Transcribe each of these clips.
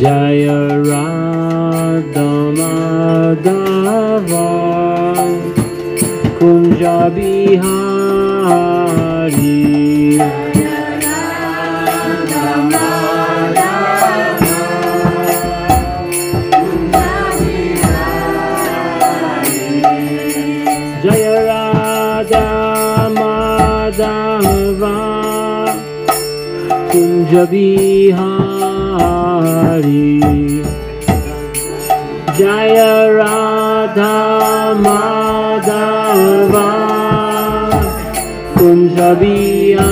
Jaya Radha Madhava Kunja Bihari. Jaya Radha Madhava Kunja Bihari. Jaya Radha Madhava Kunja Bihari.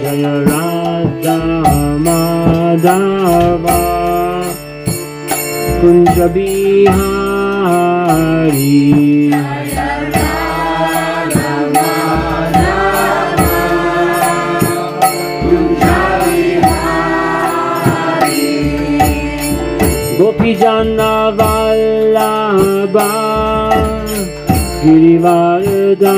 Jaya Radha Madhava Kunja Bihari. Gopi Jana Vallabha Girivardhari.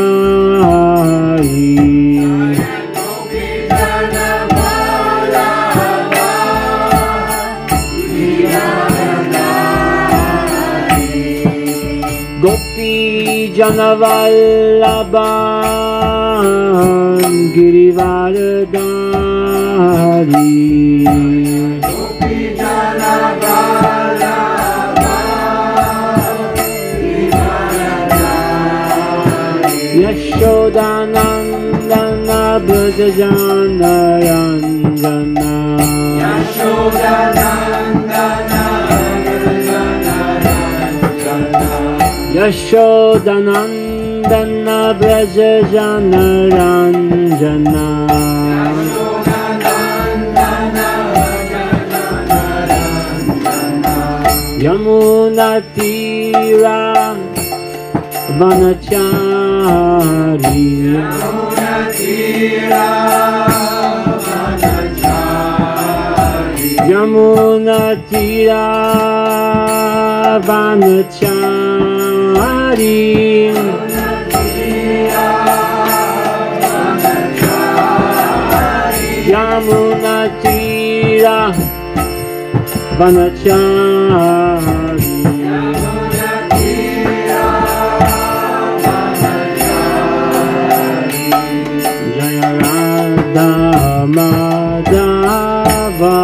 Gopi Jana Vallabha Girivardhari. Yashodanandana Brajajana Ranjana. Yashodanandana Brajajana Ranjana. Yamuna Tira Vanachari. Yamuna Tira Vanachari. Yamuna Tira Vanachari. Madhava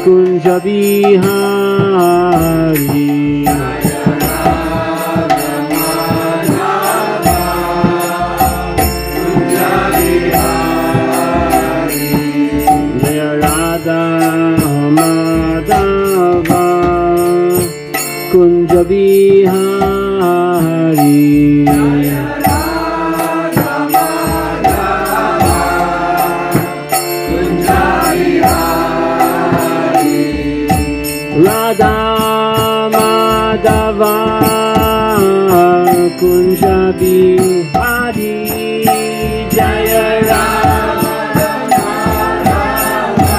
Kunja Bihari. Jaya Radha Madhava Kunja Bihari. Radha Madhava Kunja Bihari. Jaya Radha Madhava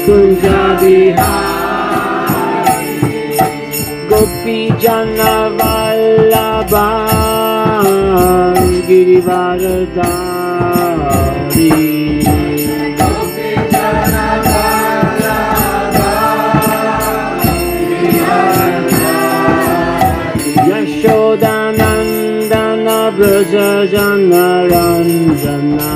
Kunja Bihari. Gopi Jana Vallabha Girivardhari. Yashodanandana Brajajana Ranjana.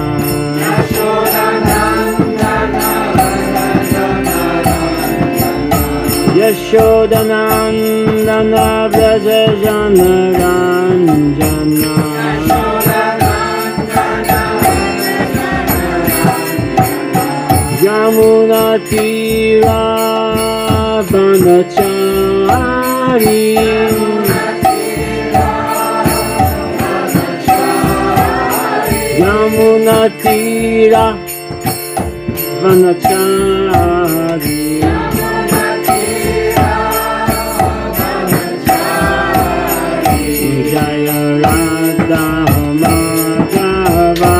Yashodanandana Brajajana Ranjana. Yamuna Tira Vanachari. Yamuna Tira Vanachari. Jaya Radha Madhava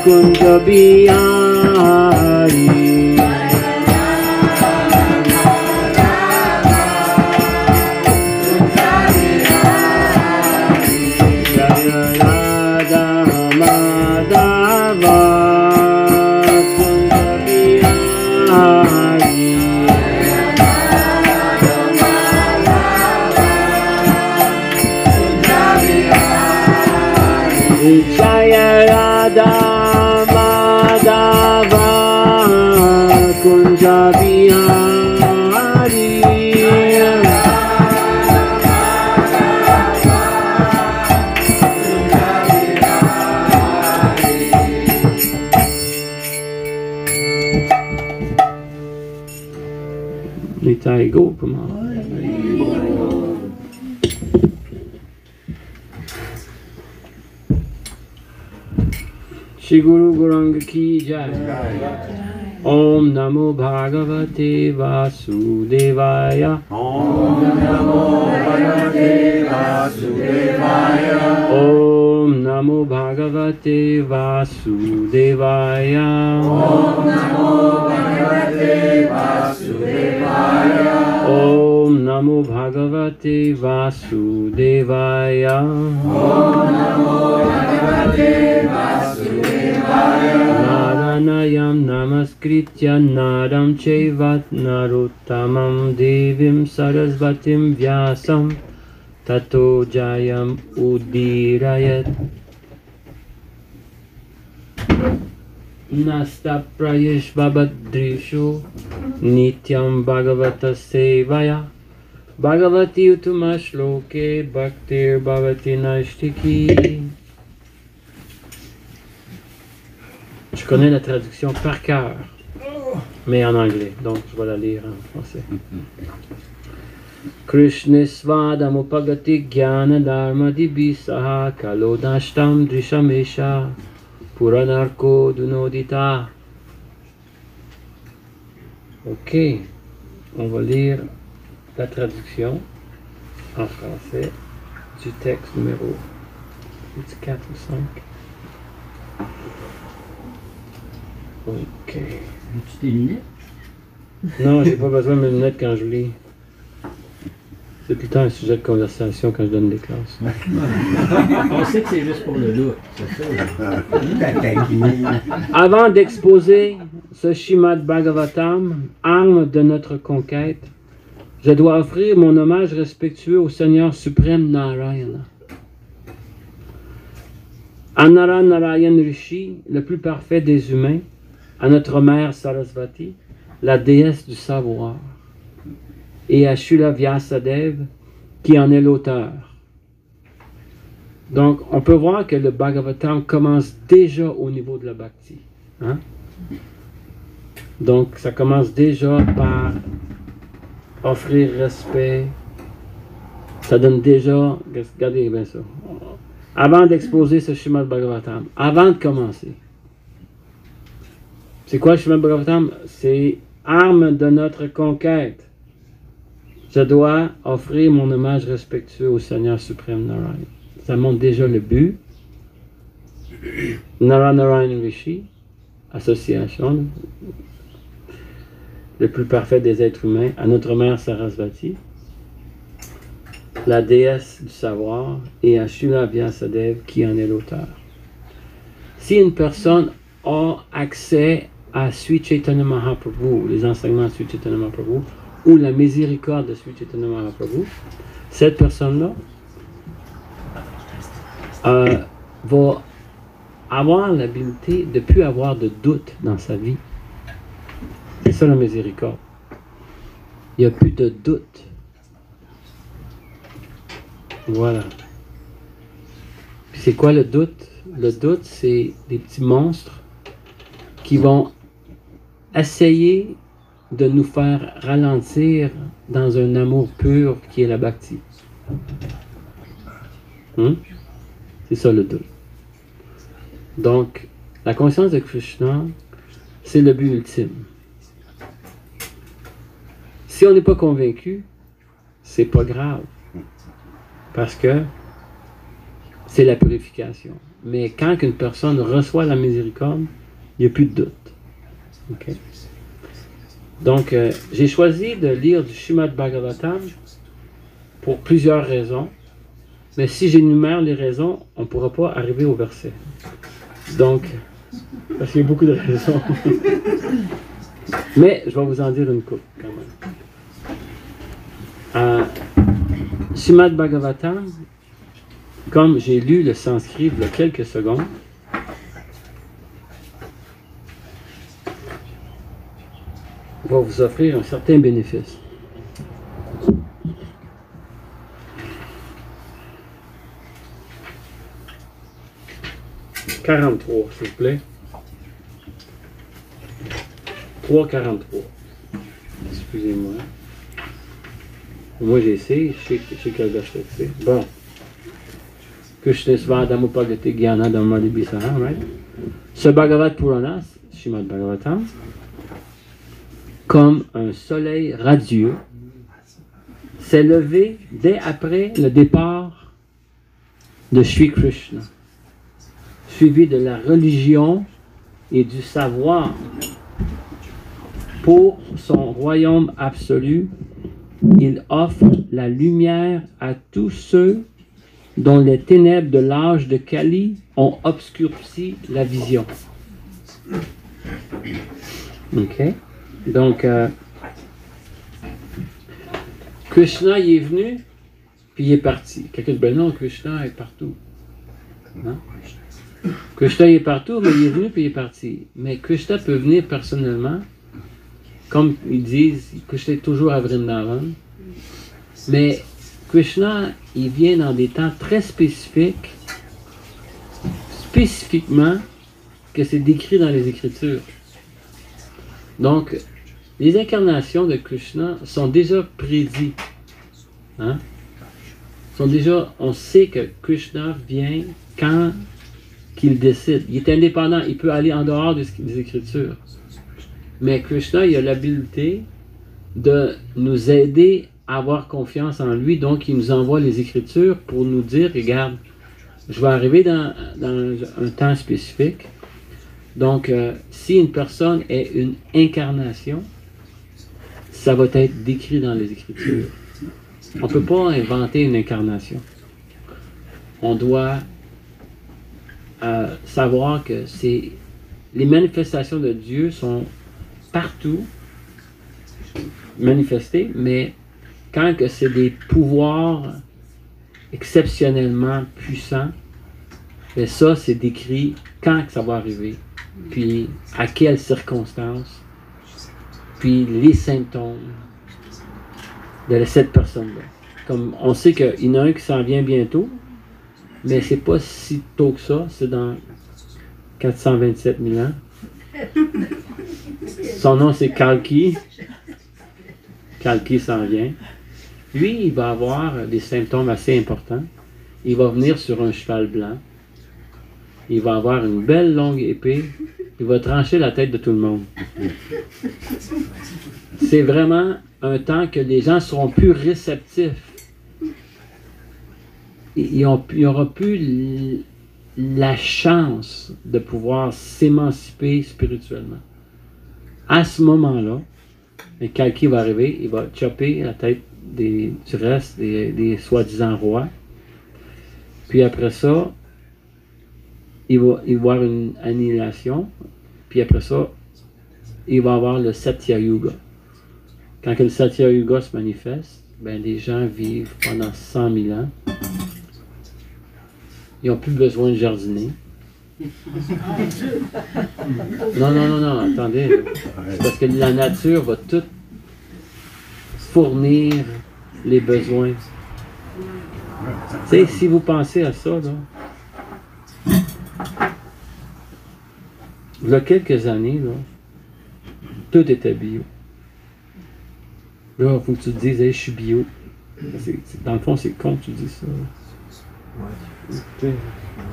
Kunja Bihari. Jaya Radha Madhava Madhava Kunja Bihari Nitai Gopama. Shri Guru Gauranga Ki Jai. Om Namo Bhagavate Vasudevaya. Om Namo Bhagavate Vasudevaya. Om Namo Bhagavate Vasudevaya. Om Namo Bhagavate Vasudevaya. Om Namo Bhagavate Vasudevaya. Om Namo Bhagavate Vasudevaya. Naranayam Namaskritya Naram Chaivat Narottamam Devim Sarasvatim Vyasam Tato Jayam Udirayat. Nasta Prayesh Babadrishu Nityam Bhagavata Sevaya Bhagavati Utama Shloke Bhaktir Bhavati Nashtiki. Je connais la traduction par cœur, mais en anglais, donc je vais la lire en français. Krishnesvadamupagati Gyana Dharma Dibisaha Kalodashtam Drishamesha Puranarko Dunodita. Ok, on va lire la traduction en français du texte numéro 4 ou 5. Ok. As-tu tes lunettes? Non, j'ai pas besoin de mes lunettes quand je lis. C'est tout le temps un sujet de conversation quand je donne des classes. On sait que c'est juste pour le look, c'est ça. Avant d'exposer ce Shrimad Bhagavatam, arme de notre conquête, je dois offrir mon hommage respectueux au Seigneur suprême Narayana. À Narayan Rishi, le plus parfait des humains, à notre mère Sarasvati, la déesse du savoir, et à Srila Vyasadeva, qui en est l'auteur. Donc, on peut voir que le Bhagavatam commence déjà au niveau de la Bhakti. Hein? Donc, ça commence déjà par offrir respect. Ça donne déjà... Regardez bien ça. Avant d'exposer ce Shrimad Bhagavatam, avant de commencer. C'est quoi le Shrimad Bhagavatam? C'est arme de notre conquête. Je dois offrir mon hommage respectueux au Seigneur suprême Narayan. Ça montre déjà le but. Narayan Rishi, association, le plus parfait des êtres humains, à notre mère Sarasvati, la déesse du savoir, et à Srila Vyasadeva, qui en est l'auteur. Si une personne a accès à Sri Chaitanya Mahaprabhu, les enseignements de Sri Chaitanya Mahaprabhu, ou la miséricorde de Sri Chaitanya Mahaprabhu, cette personne-là va avoir l'habilité de ne plus avoir de doute dans sa vie. C'est ça la miséricorde. Il n'y a plus de doute. Voilà. Puis c'est quoi le doute? Le doute, c'est des petits monstres qui vont essayer de nous faire ralentir dans un amour pur qui est la bhakti. C'est ça le doute. Donc, la conscience de Krishna, c'est le but ultime. Si on n'est pas convaincu, c'est pas grave. Parce que c'est la purification. Mais quand une personne reçoit la miséricorde, il n'y a plus de doute. Okay? Donc, j'ai choisi de lire du Shrimad Bhagavatam pour plusieurs raisons. Mais si j'énumère les raisons, on ne pourra pas arriver au verset. Donc, parce qu'il y a beaucoup de raisons. Mais je vais vous en dire une couple quand même. Shrimad Bhagavatam, comme j'ai lu le sanskrit il y a quelques secondes, va vous offrir un certain bénéfice. « 43, s'il vous plaît. 3,43. Excusez-moi. Moi, j'essaie. Je sais quel verset c'est. Bon. Krishna Svadamo Pagati Gyana Dhamma Dibisara, right? Ce Bhagavad Puranas, Srimad Bhagavatam, comme un soleil radieux, s'est levé dès après le départ de Sri Krishna, suivi de la religion et du savoir. Pour son royaume absolu, il offre la lumière à tous ceux dont les ténèbres de l'âge de Kali ont obscurci la vision. Ok? Donc, Krishna, il est venu, puis il est parti. Quelqu'un dit, ben non, Krishna est partout. Non? Krishna il est partout, mais il est venu, puis il est parti. Mais Krishna peut venir personnellement, comme ils disent, Krishna est toujours à Vrindavan. Mais Krishna, il vient dans des temps très spécifiques, spécifiquement, que c'est décrit dans les Écritures. Donc, les incarnations de Krishna sont déjà prédites. Hein? On sait que Krishna vient quand qu'il décide. Il est indépendant, il peut aller en dehors des Écritures. Mais Krishna, il a l'habilité de nous aider à avoir confiance en lui, donc il nous envoie les Écritures pour nous dire, regarde, je vais arriver dans un temps spécifique. Donc, si une personne est une incarnation, ça va être décrit dans les Écritures. On ne peut pas inventer une incarnation. On doit savoir que les manifestations de Dieu sont partout manifestées, mais quand que c'est des pouvoirs exceptionnellement puissants, et ça, c'est décrit quand que ça va arriver, puis à quelles circonstances, puis les symptômes de cette personne-là. Comme on sait qu'il y en a un qui s'en vient bientôt, mais c'est pas si tôt que ça, c'est dans 427 000 ans. Son nom c'est Kalki. Kalki s'en vient. Lui, il va avoir des symptômes assez importants. Il va venir sur un cheval blanc. Il va avoir une belle longue épée. Il va trancher la tête de tout le monde. C'est vraiment un temps que les gens seront plus réceptifs. Il n'y aura plus la chance de pouvoir s'émanciper spirituellement. À ce moment-là, Kalki va arriver, il va chopper la tête du reste des soi-disant rois. Puis après ça, il va y avoir une annihilation. Puis après ça, il va y avoir le Satya Yuga. Quand le Satya Yuga se manifeste, ben, les gens vivent pendant 100 000 ans. Ils n'ont plus besoin de jardiner. Non, attendez. C'est parce que la nature va tout fournir les besoins. Tu sais, si vous pensez à ça, là, il y a quelques années, là, tout était bio. Là, il faut que tu te dises, hey, je suis bio. Dans le fond, c'est con que tu dis ça.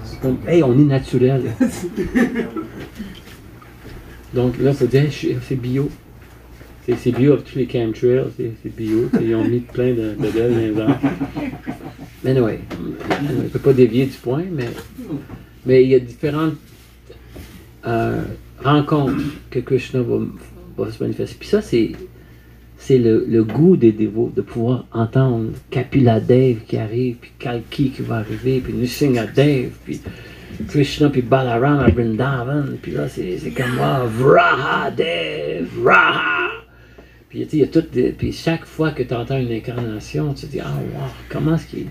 C'est comme, hey, on est naturel. Donc là, il faut dire, hey, c'est bio. C'est bio avec tous les chemtrails, c'est bio. Ils ont mis plein de belles dans les arbres. Mais anyway, on ne peut pas dévier du point, mais il y a différentes rencontres que Krishna va se manifester. Puis ça, c'est le goût des dévots, de pouvoir entendre Kapila Dev qui arrive, puis Kalki qui va arriver, puis Nrsingadev, puis Krishna, puis Balaram à Vrindavan, puis là, c'est comme Vraha Dev, Vraha! Puis il y a tout, puis chaque fois que tu entends une incarnation, tu te dis, ah, wow, comment est-ce qu'il... Tu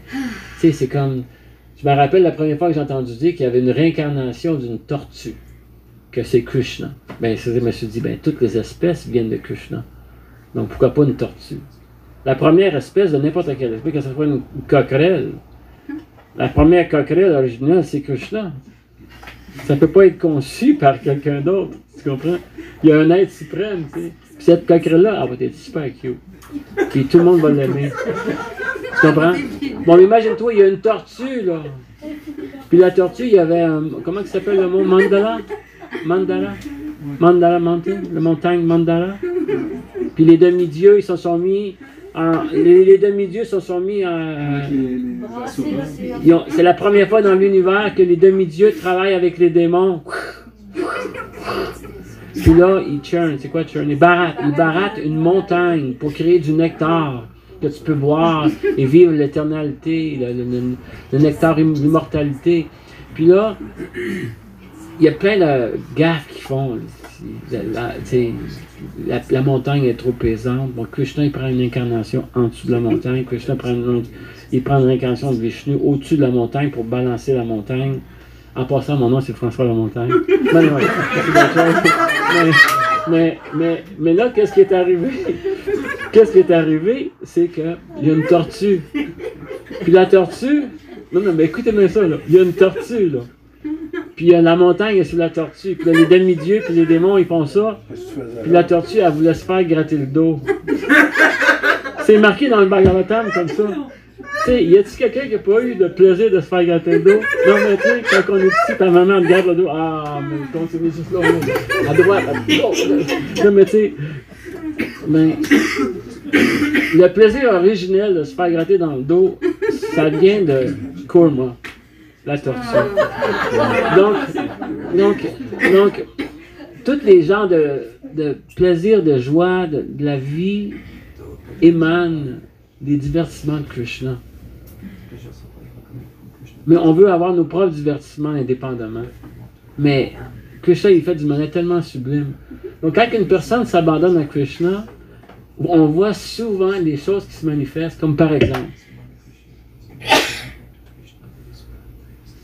sais, c'est comme... Je me rappelle la première fois que j'ai entendu dire qu'il y avait une réincarnation d'une tortue, que c'est Krishna. Ben, je me suis dit, ben, toutes les espèces viennent de Krishna. Donc, pourquoi pas une tortue? La première espèce de n'importe quelle espèce, que ce soit une coquerelle, la première coquerelle originale, c'est Krishna. Ça ne peut pas être conçu par quelqu'un d'autre. Tu comprends? Il y a un être suprême, tu sais. Puis cette coquerelle-là, elle va être super cute. Puis tout le monde va l'aimer. Tu comprends? Bon, imagine-toi, il y a une tortue, là. Puis la tortue, il y avait un... Comment ça s'appelle le mot? Mandala? Mandala? Mandala Mountain? La montagne Mandala? Puis les demi-dieux, ils se sont mis... Les demi-dieux se sont mis en... C'est la première fois dans l'univers que les demi-dieux travaillent avec les démons. Puis là, ils churnent. C'est quoi churn? Ils barattent une montagne pour créer du nectar que tu peux boire et vivre l'éternalité, le nectar d'immortalité. Puis là, il y a plein de gaffes qu'ils font. La montagne est trop pesante. Bon, Krishna, il prend une incarnation en dessous de la montagne. Krishna il prend une incarnation de Vishnu au-dessus de la montagne pour balancer la montagne. En passant, mon nom, c'est François Lamontagne. Mais là, qu'est-ce qui est arrivé? Qu'est-ce qui est arrivé? C'est qu'il y a une tortue. Puis la tortue... Non, mais écoutez-moi ça, là. Il y a une tortue, là. Puis la montagne est sur la tortue. Puis là, les demi-dieux puis les démons, ils font ça. Puis la tortue, elle voulait se faire gratter le dos. C'est marqué dans le Bhagavatam comme ça. Tu sais, y a-t-il quelqu'un qui n'a pas eu de plaisir de se faire gratter le dos? Non, mais tu sais, quand on est ici, ta maman te gratte le dos. Ah, mais continue juste là. À droite, à gauche. Non, mais tu sais, le plaisir originel de se faire gratter dans le dos, ça vient de Kurma, la tortue. Donc, tous les genres de plaisir, de joie, de la vie émanent des divertissements de Krishna. Mais on veut avoir nos propres divertissements indépendamment. Mais Krishna, il fait d'une manière tellement sublime. Donc, quand une personne s'abandonne à Krishna, on voit souvent des choses qui se manifestent, comme par exemple,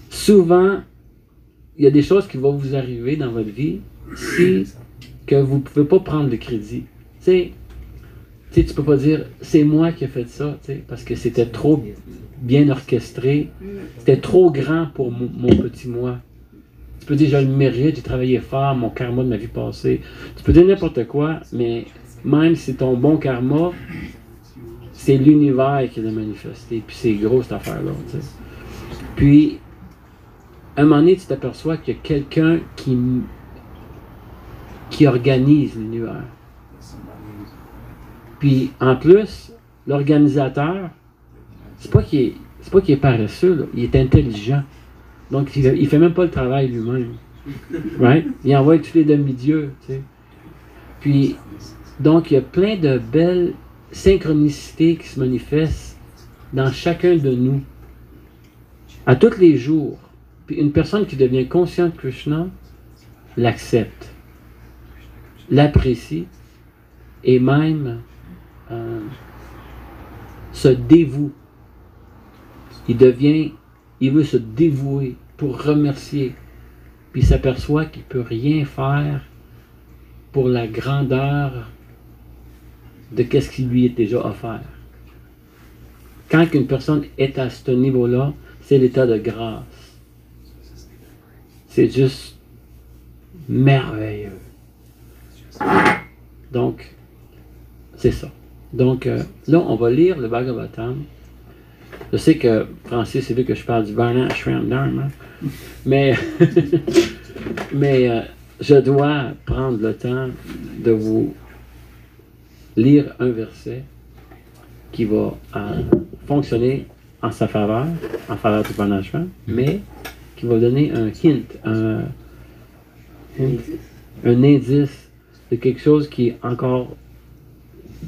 souvent, il y a des choses qui vont vous arriver dans votre vie si que vous ne pouvez pas prendre de crédit. Tu sais, tu peux pas dire c'est moi qui ai fait ça, parce que c'était trop bien orchestré, c'était trop grand pour mon petit moi. Tu peux dire je le mérite, j'ai travaillé fort, mon karma de ma vie passée. Tu peux dire n'importe quoi, mais même si c'est ton bon karma, c'est l'univers qui l'a manifesté, puis c'est gros cette affaire-là. T'sais. Puis, à un moment donné, tu t'aperçois qu'il y a quelqu'un qui organise l'univers. Puis, en plus, l'organisateur, c'est pas qu'il est paresseux, là, il est intelligent. Donc, il fait même pas le travail lui-même. Right? Il envoie tous les demi-dieux, tu sais. Puis, donc, il y a plein de belles synchronicités qui se manifestent dans chacun de nous, à tous les jours. Puis, une personne qui devient consciente de Krishna l'accepte, l'apprécie et même se dévoue. Il veut se dévouer pour remercier. Puis il s'aperçoit qu'il ne peut rien faire pour la grandeur de ce qui lui est déjà offert. Quand une personne est à ce niveau-là, c'est l'état de grâce. C'est juste merveilleux. Donc, c'est ça. Donc, là, on va lire le Bhagavatam. Je sais que Francis, c'est vu que je parle du Varna Ashram Dharma, mais, je dois prendre le temps de vous lire un verset qui va fonctionner en sa faveur, en faveur du Varna Ashram, mais qui va donner un hint, un indice de quelque chose qui est encore,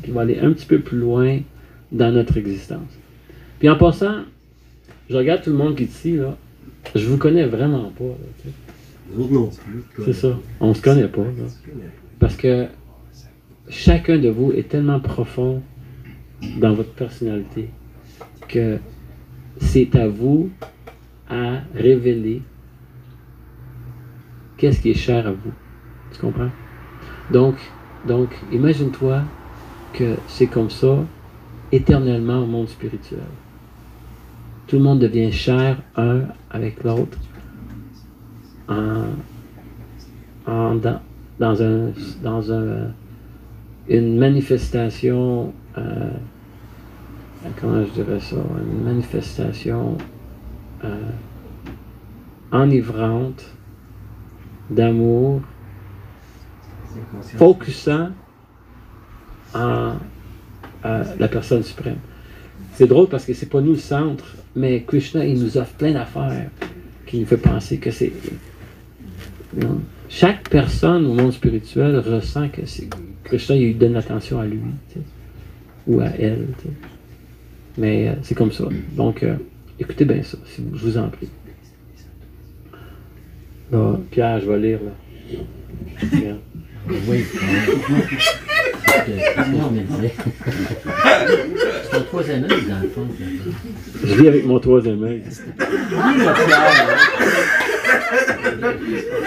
qui va aller un petit peu plus loin dans notre existence. Puis en passant, je regarde tout le monde qui est ici, là, je vous connais vraiment pas. Là, c'est ça, on se connaît pas. Là, parce que chacun de vous est tellement profond dans votre personnalité que c'est à vous à révéler qu'est-ce qui est cher à vous. Tu comprends? Donc imagine-toi que c'est comme ça éternellement au monde spirituel. Tout le monde devient cher un avec l'autre dans une manifestation, comment je dirais ça, une manifestation enivrante d'amour, focusant en la personne suprême. C'est drôle parce que c'est pas nous le centre, mais Krishna, il nous offre plein d'affaires qui nous fait penser que c'est... Non? Chaque personne au monde spirituel ressent que c'est Krishna, il lui donne l'attention à lui, tu sais, ou à elle. Tu sais. Mais c'est comme ça. Donc, écoutez bien ça, si je vous en prie. Là, Pierre, je vais lire, là. Regarde. Oui. C'est ton troisième œil, dans le fond. Je lis avec mon troisième œil.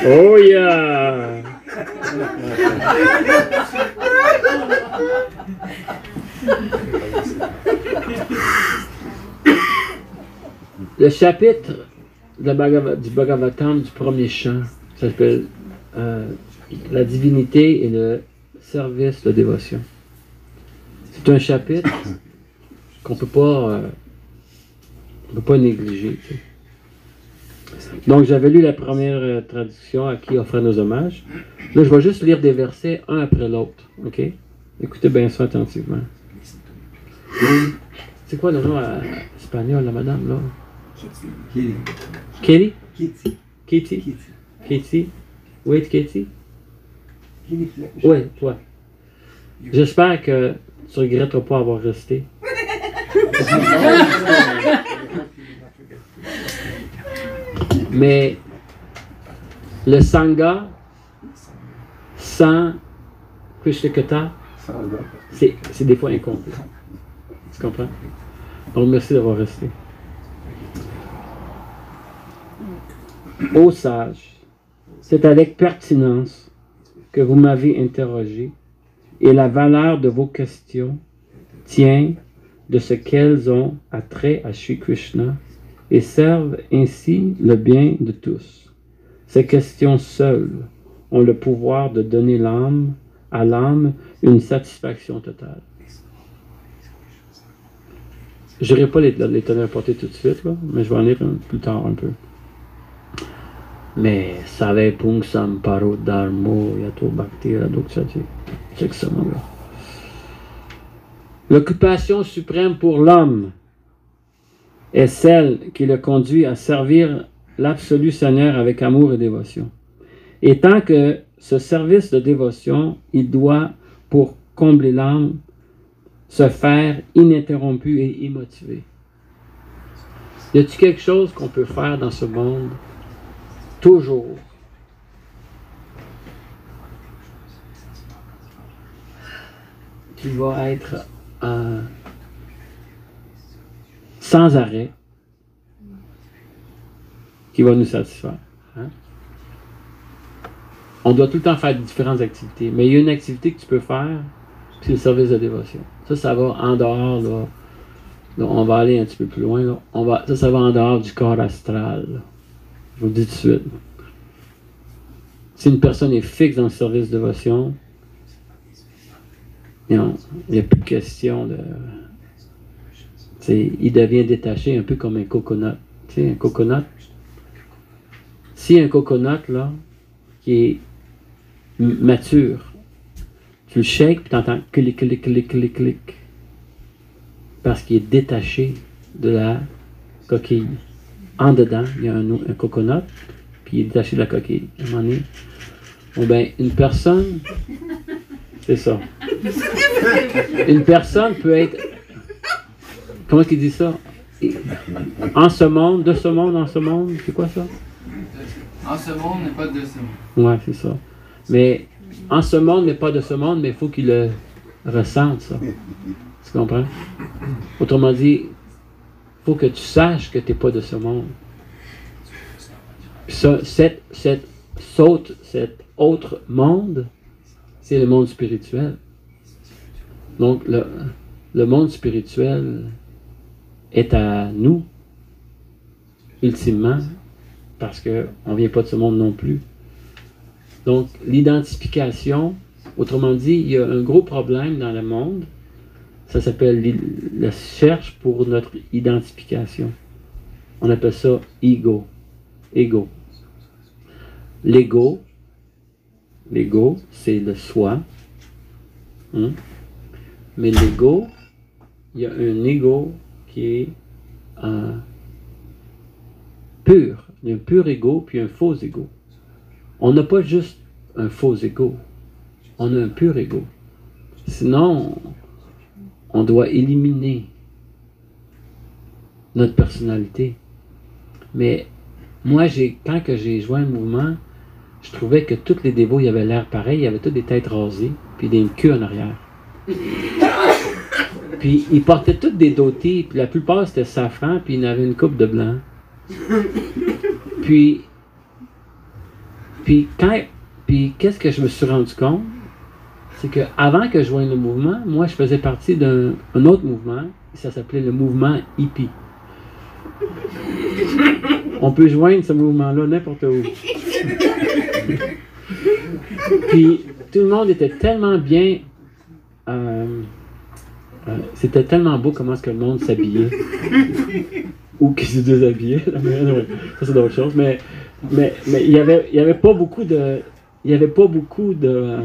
Oh yeah! Le chapitre du Bhagavatam du premier chant s'appelle La divinité et le service de dévotion. C'est un chapitre qu'on ne peut pas négliger. Tu sais. Donc j'avais lu la première traduction à qui offrait nos hommages. Là, je vais juste lire des versets un après l'autre. OK? Écoutez bien ça attentivement. C'est quoi le nom espagnol, la madame, là? Kitty? Kitty? Kitty? Kitty? Oui, Kitty? Oui, toi. J'espère que tu ne regretteras pas avoir resté. Mais le Sangha sans Krishnakata, c'est des fois incomplet. Tu comprends? Donc merci d'avoir resté. Ô sage, c'est avec pertinence que vous m'avez interrogé, et la valeur de vos questions tient de ce qu'elles ont attrait à Shri Krishna et servent ainsi le bien de tous. Ces questions seules ont le pouvoir de donner à l'âme une satisfaction totale. Je n'irai pas les tenir portés tout de suite, là, mais je vais en lire plus tard un peu. Mais Save Pungsam Paro Dharmo Yato Bhakti Radokshati. C'est que ça, mon gars. L'occupation suprême pour l'homme est celle qui le conduit à servir l'absolu Seigneur avec amour et dévotion. Et tant que ce service de dévotion, il doit, pour combler l'âme, se faire ininterrompu et immotivé. Y a-t-il quelque chose qu'on peut faire dans ce monde toujours qui va être sans arrêt, qui va nous satisfaire? Hein? On doit tout le temps faire différentes activités, mais il y a une activité que tu peux faire, c'est le service de dévotion. Ça va en dehors, là. On va aller un petit peu plus loin, là. Ça va en dehors du corps astral, là. Je vous le dis tout de suite. Si une personne est fixe dans le service de dévotion, il n'y a plus de question de... il devient détaché un peu comme un coconut. Tu sais, un coconut. Si un coconut, là, qui est mature, tu le shakes, puis tu entends clic, clic, clic, clic, clic. Parce qu'il est détaché de la coquille. En dedans, il y a un coconut, puis il est détaché de la coquille. À un moment donné, bon ben, une personne, c'est ça. Une personne peut être, comment il dit ça? En ce monde, de ce monde, en ce monde, c'est quoi ça? En ce monde, mais pas de ce monde. Ouais, c'est ça. Mais en ce monde, mais pas de ce monde, mais il faut qu'il le ressente, ça. Tu comprends? Autrement dit, il faut que tu saches que tu n'es pas de ce monde. Puis ça, cet autre monde, c'est le monde spirituel. Donc, le monde spirituel est à nous, ultimement, parce qu'on ne vient pas de ce monde non plus. Donc, l'identification, autrement dit, il y a un gros problème dans le monde, ça s'appelle la recherche pour notre identification. On appelle ça ego. Ego. L'ego, c'est le soi. Hein? Mais l'ego, il y a un ego qui est pur. Il y a un pur ego puis un faux ego. On n'a pas juste un faux ego. On a un pur ego. Sinon, on doit éliminer notre personnalité. Mais moi, quand j'ai joint le mouvement, je trouvais que tous les dévots, ils avaient l'air pareil, ils avaient tous des têtes rasées, puis des queues en arrière. Puis ils portaient tous des dhotis, puis la plupart c'était safran, puis ils avaient une coupe de blanc. Puis qu'est-ce que je me suis rendu compte? C'est que avant que je joigne le mouvement, moi je faisais partie d'un autre mouvement, ça s'appelait le mouvement hippie. On peut joindre ce mouvement-là n'importe où. Puis tout le monde était tellement bien, c'était tellement beau comment est-ce que le monde s'habillait. Ou qu'ils se déshabillaient. Ça c'est d'autres choses. Mais il y avait pas beaucoup de. Il y avait pas beaucoup de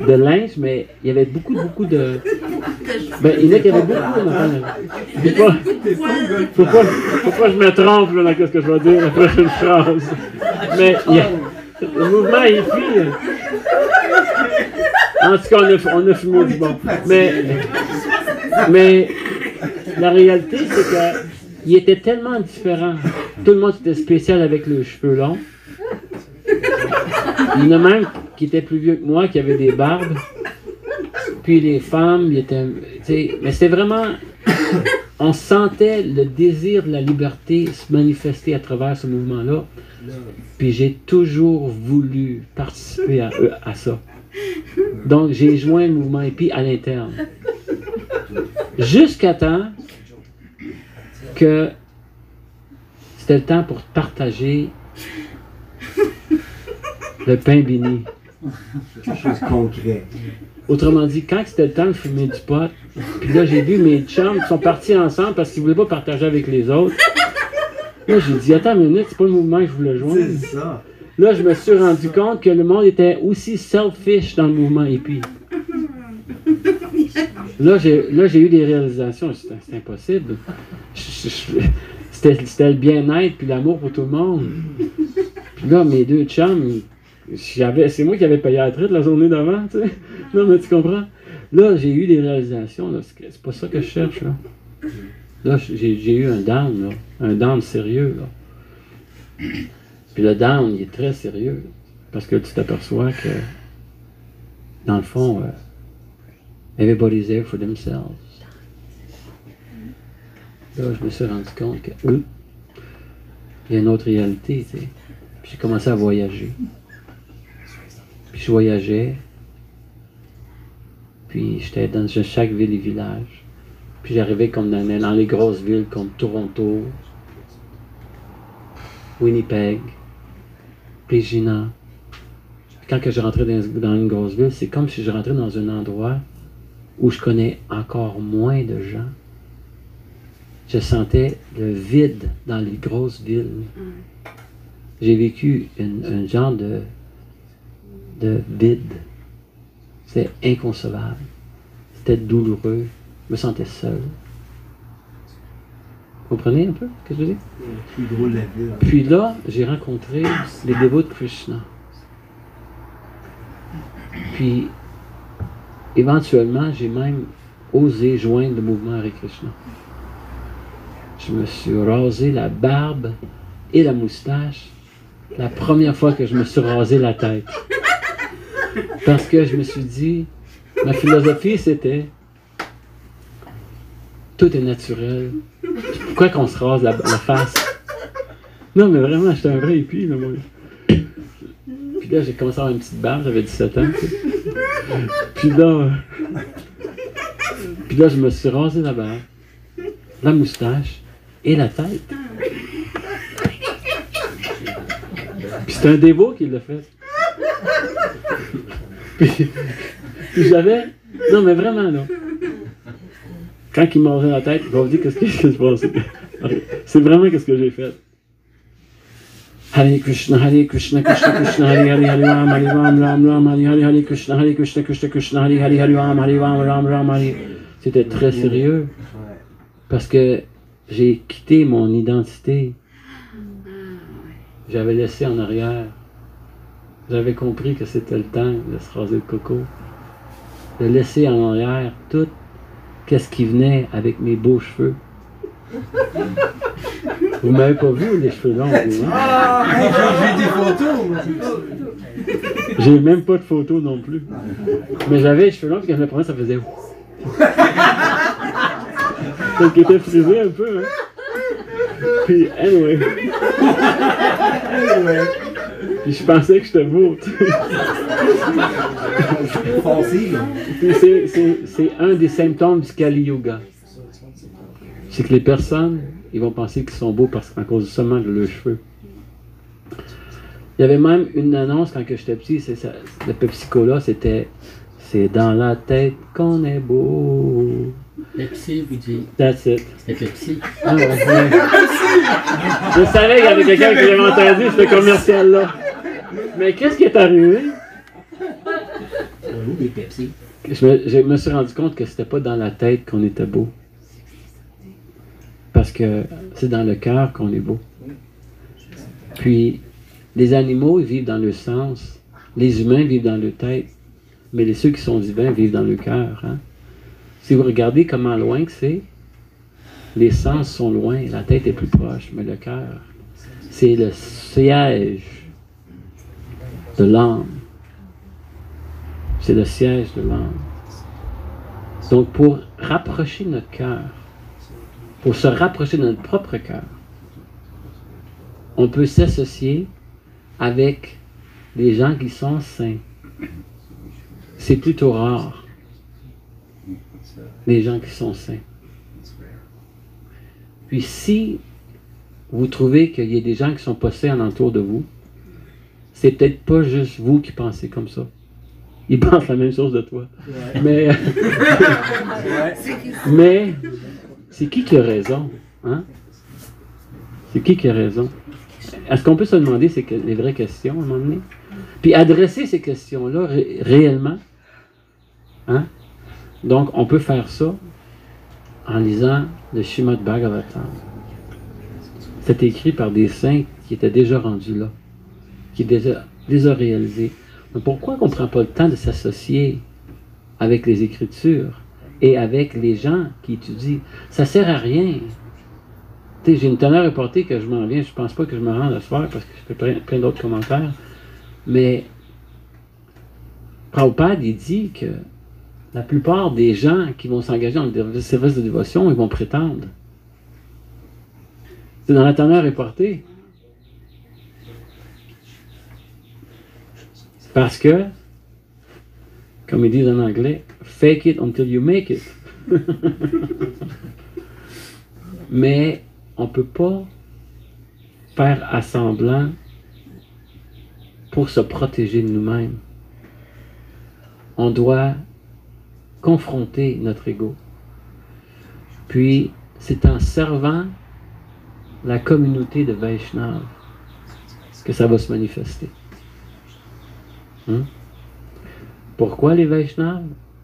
linge, mais il y avait beaucoup de. Ben, il y en a qui avaient beaucoup. Faut pas que je me trompe là, dans ce que je vais dire la prochaine phrase. Mais le mouvement hippie. En tout cas, on a fumé du bon. Mais la réalité, c'est qu'il était tellement différent. Tout le monde était spécial avec les cheveux longs. Il y en a même qui étaient plus vieux que moi, qui avaient des barbes. Puis les femmes, ils étaient... Mais c'était vraiment... On sentait le désir de la liberté se manifester à travers ce mouvement-là. Puis j'ai toujours voulu participer à ça. Donc j'ai joint le mouvement hippie à l'interne. Jusqu'à temps que c'était le temps pour partager le pain béni. Quelque chose de concret. Autrement dit, quand c'était le temps de fumer du pot, puis là j'ai vu mes chums qui sont partis ensemble parce qu'ils ne voulaient pas partager avec les autres. Là j'ai dit, attends une minute, c'est pas le mouvement que je voulais joindre. C'est ça. Là je me suis rendu compte que le monde était aussi selfish dans le mouvement hippie. Là j'ai eu des réalisations, c'était impossible. C'était le bien-être puis l'amour pour tout le monde. Puis là mes deux chums, c'est moi qui avais payé la traite la journée d'avant, tu sais. Non, mais tu comprends? Là, j'ai eu des réalisations, là. C'est pas ça que je cherche, là. Là, j'ai eu un down, là. Un down sérieux, là. Puis le down, il est très sérieux. Parce que tu t'aperçois que, dans le fond, everybody's there for themselves. Là, je me suis rendu compte que, il y a une autre réalité, tu sais. Puis j'ai commencé à voyager. Puis je voyageais, puis j'étais dans chaque ville et village. Puis j'arrivais comme dans les grosses villes comme Toronto, Winnipeg, Regina. Puis quand que je rentrais dans une grosse ville, c'est comme si je rentrais dans un endroit où je connais encore moins de gens. Je sentais le vide dans les grosses villes. J'ai vécu un genre de vide. C'était inconcevable. C'était douloureux. Je me sentais seul. Vous comprenez un peu ce que je veux dire? Plus gros de la ville. Puis là, j'ai rencontré les dévots de Krishna. Puis, éventuellement, j'ai même osé joindre le mouvement Hare Krishna. Je me suis rasé la barbe et la moustache la première fois que je me suis rasé la tête. Parce que je me suis dit, ma philosophie c'était, tout est naturel. Pourquoi qu'on se rase la face? Non mais vraiment, j'étais un vrai hippie là, moi. Puis là, j'ai commencé à avoir une petite barbe, j'avais 17 ans. Tu sais. Puis là, je me suis rasé la barbe, la moustache et la tête. Puis c'est un dévot qui l'a fait. Puis j'avais... Non, mais vraiment, là. Quand il m'a rasé la tête, je vais vous dire qu'est-ce que je pensais. C'est vraiment qu'est-ce que j'ai fait. Hare Krishna, Krishna Krishna, Hare Ram, Ram, Hare Krishna, Krishna Krishna, Hare Ram, Hare. C'était très sérieux. Parce que j'ai quitté mon identité. J'avais laissé en arrière. J'avais compris que c'était le temps de se raser le coco. De laisser en arrière tout qu'est-ce qui venait avec mes beaux cheveux. Vous m'avez pas vu les cheveux longs, vous, hein? Ah, j'ai des photos. J'ai même pas de photos non plus. Mais j'avais les cheveux longs, puis quand je me prenais, ça faisait ouf. Donc, il était frisé un peu, hein? Puis, anyway. Puis je pensais que j'étais beau, tu sais. Puis c'est un des symptômes du Kali Yuga. C'est que les personnes, ils vont penser qu'ils sont beaux à cause seulement de leurs cheveux. Il y avait même une annonce quand j'étais petit, le Pepsi-Cola, c'était « C'est dans la tête qu'on est beau ». Pepsi, vous dites. That's it. C'était Pepsi. Ah ouais. Je savais qu'il y avait quelqu'un qui avait entendu ce commercial-là. Mais qu'est-ce qui est arrivé? Des Pepsi. Je me suis rendu compte que c'était pas dans la tête qu'on était beau. Parce que c'est dans le cœur qu'on est beau. Puis, les animaux, ils vivent dans le sens. Les humains vivent dans leur tête. Mais ceux qui sont divins vivent dans le cœur. Hein? Si vous regardez comment loin que c'est, les sens sont loin, la tête est plus proche, mais le cœur, c'est le siège de l'âme. C'est le siège de l'âme. Donc, pour rapprocher notre cœur, pour se rapprocher de notre propre cœur, on peut s'associer avec des gens qui sont saints. C'est plutôt rare, les gens qui sont saints. Puis si vous trouvez qu'il y a des gens qui sont pas saints alentour de vous, c'est peut-être pas juste vous qui pensez comme ça. Ils pensent la même chose de toi. Ouais. Mais c'est qui a raison? Hein? C'est qui a raison? Est-ce qu'on peut se demander les vraies questions à un moment donné? Puis adresser ces questions-là réellement. Hein? Donc, on peut faire ça en lisant le Srimad Bhagavatam. C'est écrit par des saints qui étaient déjà rendus là, qui les ont réalisés. Mais pourquoi on ne prend pas le temps de s'associer avec les Écritures et avec les gens qui étudient? Ça ne sert à rien. Tu sais, j'ai une teneur reportée que je m'en viens, je ne pense pas que je me rende à ce soir parce que je fais plein d'autres commentaires. Mais Prabhupada, il dit que la plupart des gens qui vont s'engager dans le service de dévotion, ils vont prétendre. C'est dans la teneur reportée. Parce que, comme ils disent en anglais, fake it until you make it. Mais on ne peut pas faire assemblant pour se protéger de nous-mêmes. On doit confronter notre ego. Puis, c'est en servant la communauté de Vaishnava que ça va se manifester. Pourquoi les Vaishnavas?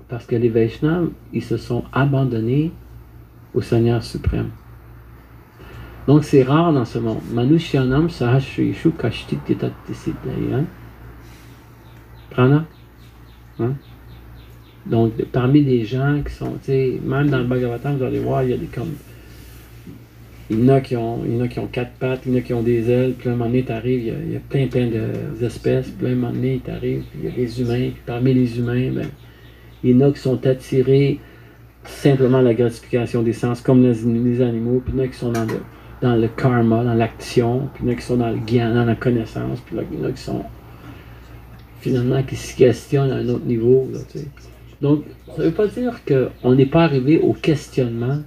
Parce que les Vaishnavas, ils se sont abandonnés au Seigneur suprême. Donc c'est rare dans ce monde. Manushyanam sahasrishu kashtit yatattisiddhaya. Prana? Hein? Donc parmi les gens qui sont, tu sais, même dans le Bhagavatam, vous allez voir, il y a des comme. Il y en a qui ont 4 pattes, il y en a qui ont des ailes, puis à un moment donné, t'arrives, il y a plein d'espèces, puis à un moment donné, t'arrives, puis il y a les humains, puis parmi les humains, ben, il y en a qui sont attirés simplement à la gratification des sens, comme les animaux, puis il y en a qui sont dans le karma, dans l'action, puis il y en a qui sont dans le gyan, dans la connaissance, puis il y en a qui sont finalement, qui se questionnent à un autre niveau. Là, tu sais. Donc, ça ne veut pas dire qu'on n'est pas arrivé au questionnement,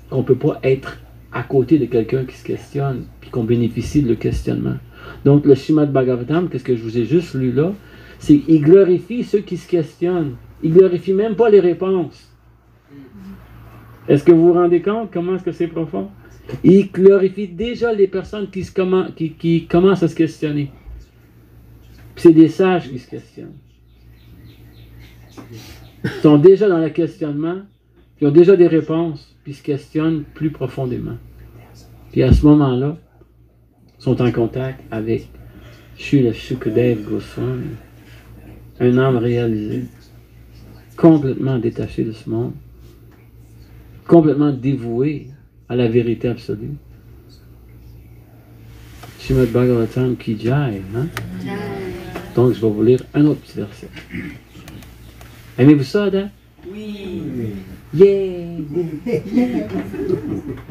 qu'on ne peut pas être à côté de quelqu'un qui se questionne, puis qu'on bénéficie de le questionnement. Donc, le Srimad Bhagavatam, qu'est-ce que je vous ai juste lu là, c'est qu'il glorifie ceux qui se questionnent. Il glorifie même pas les réponses. Est-ce que vous vous rendez compte comment est-ce que c'est profond? Il glorifie déjà les personnes qui commencent à se questionner. Puis c'est des sages qui se questionnent. Ils sont déjà dans le questionnement, ils ont déjà des réponses, puis se questionnent plus profondément. Puis à ce moment-là, ils sont en contact avec Srila Sukadeva Goswami, un homme réalisé, complètement détaché de ce monde, complètement dévoué à la vérité absolue. Srimad Bhagavatam ki jai, hein? Donc, je vais vous lire un autre petit verset. Aimez-vous ça, Adam? Oui. Yeah!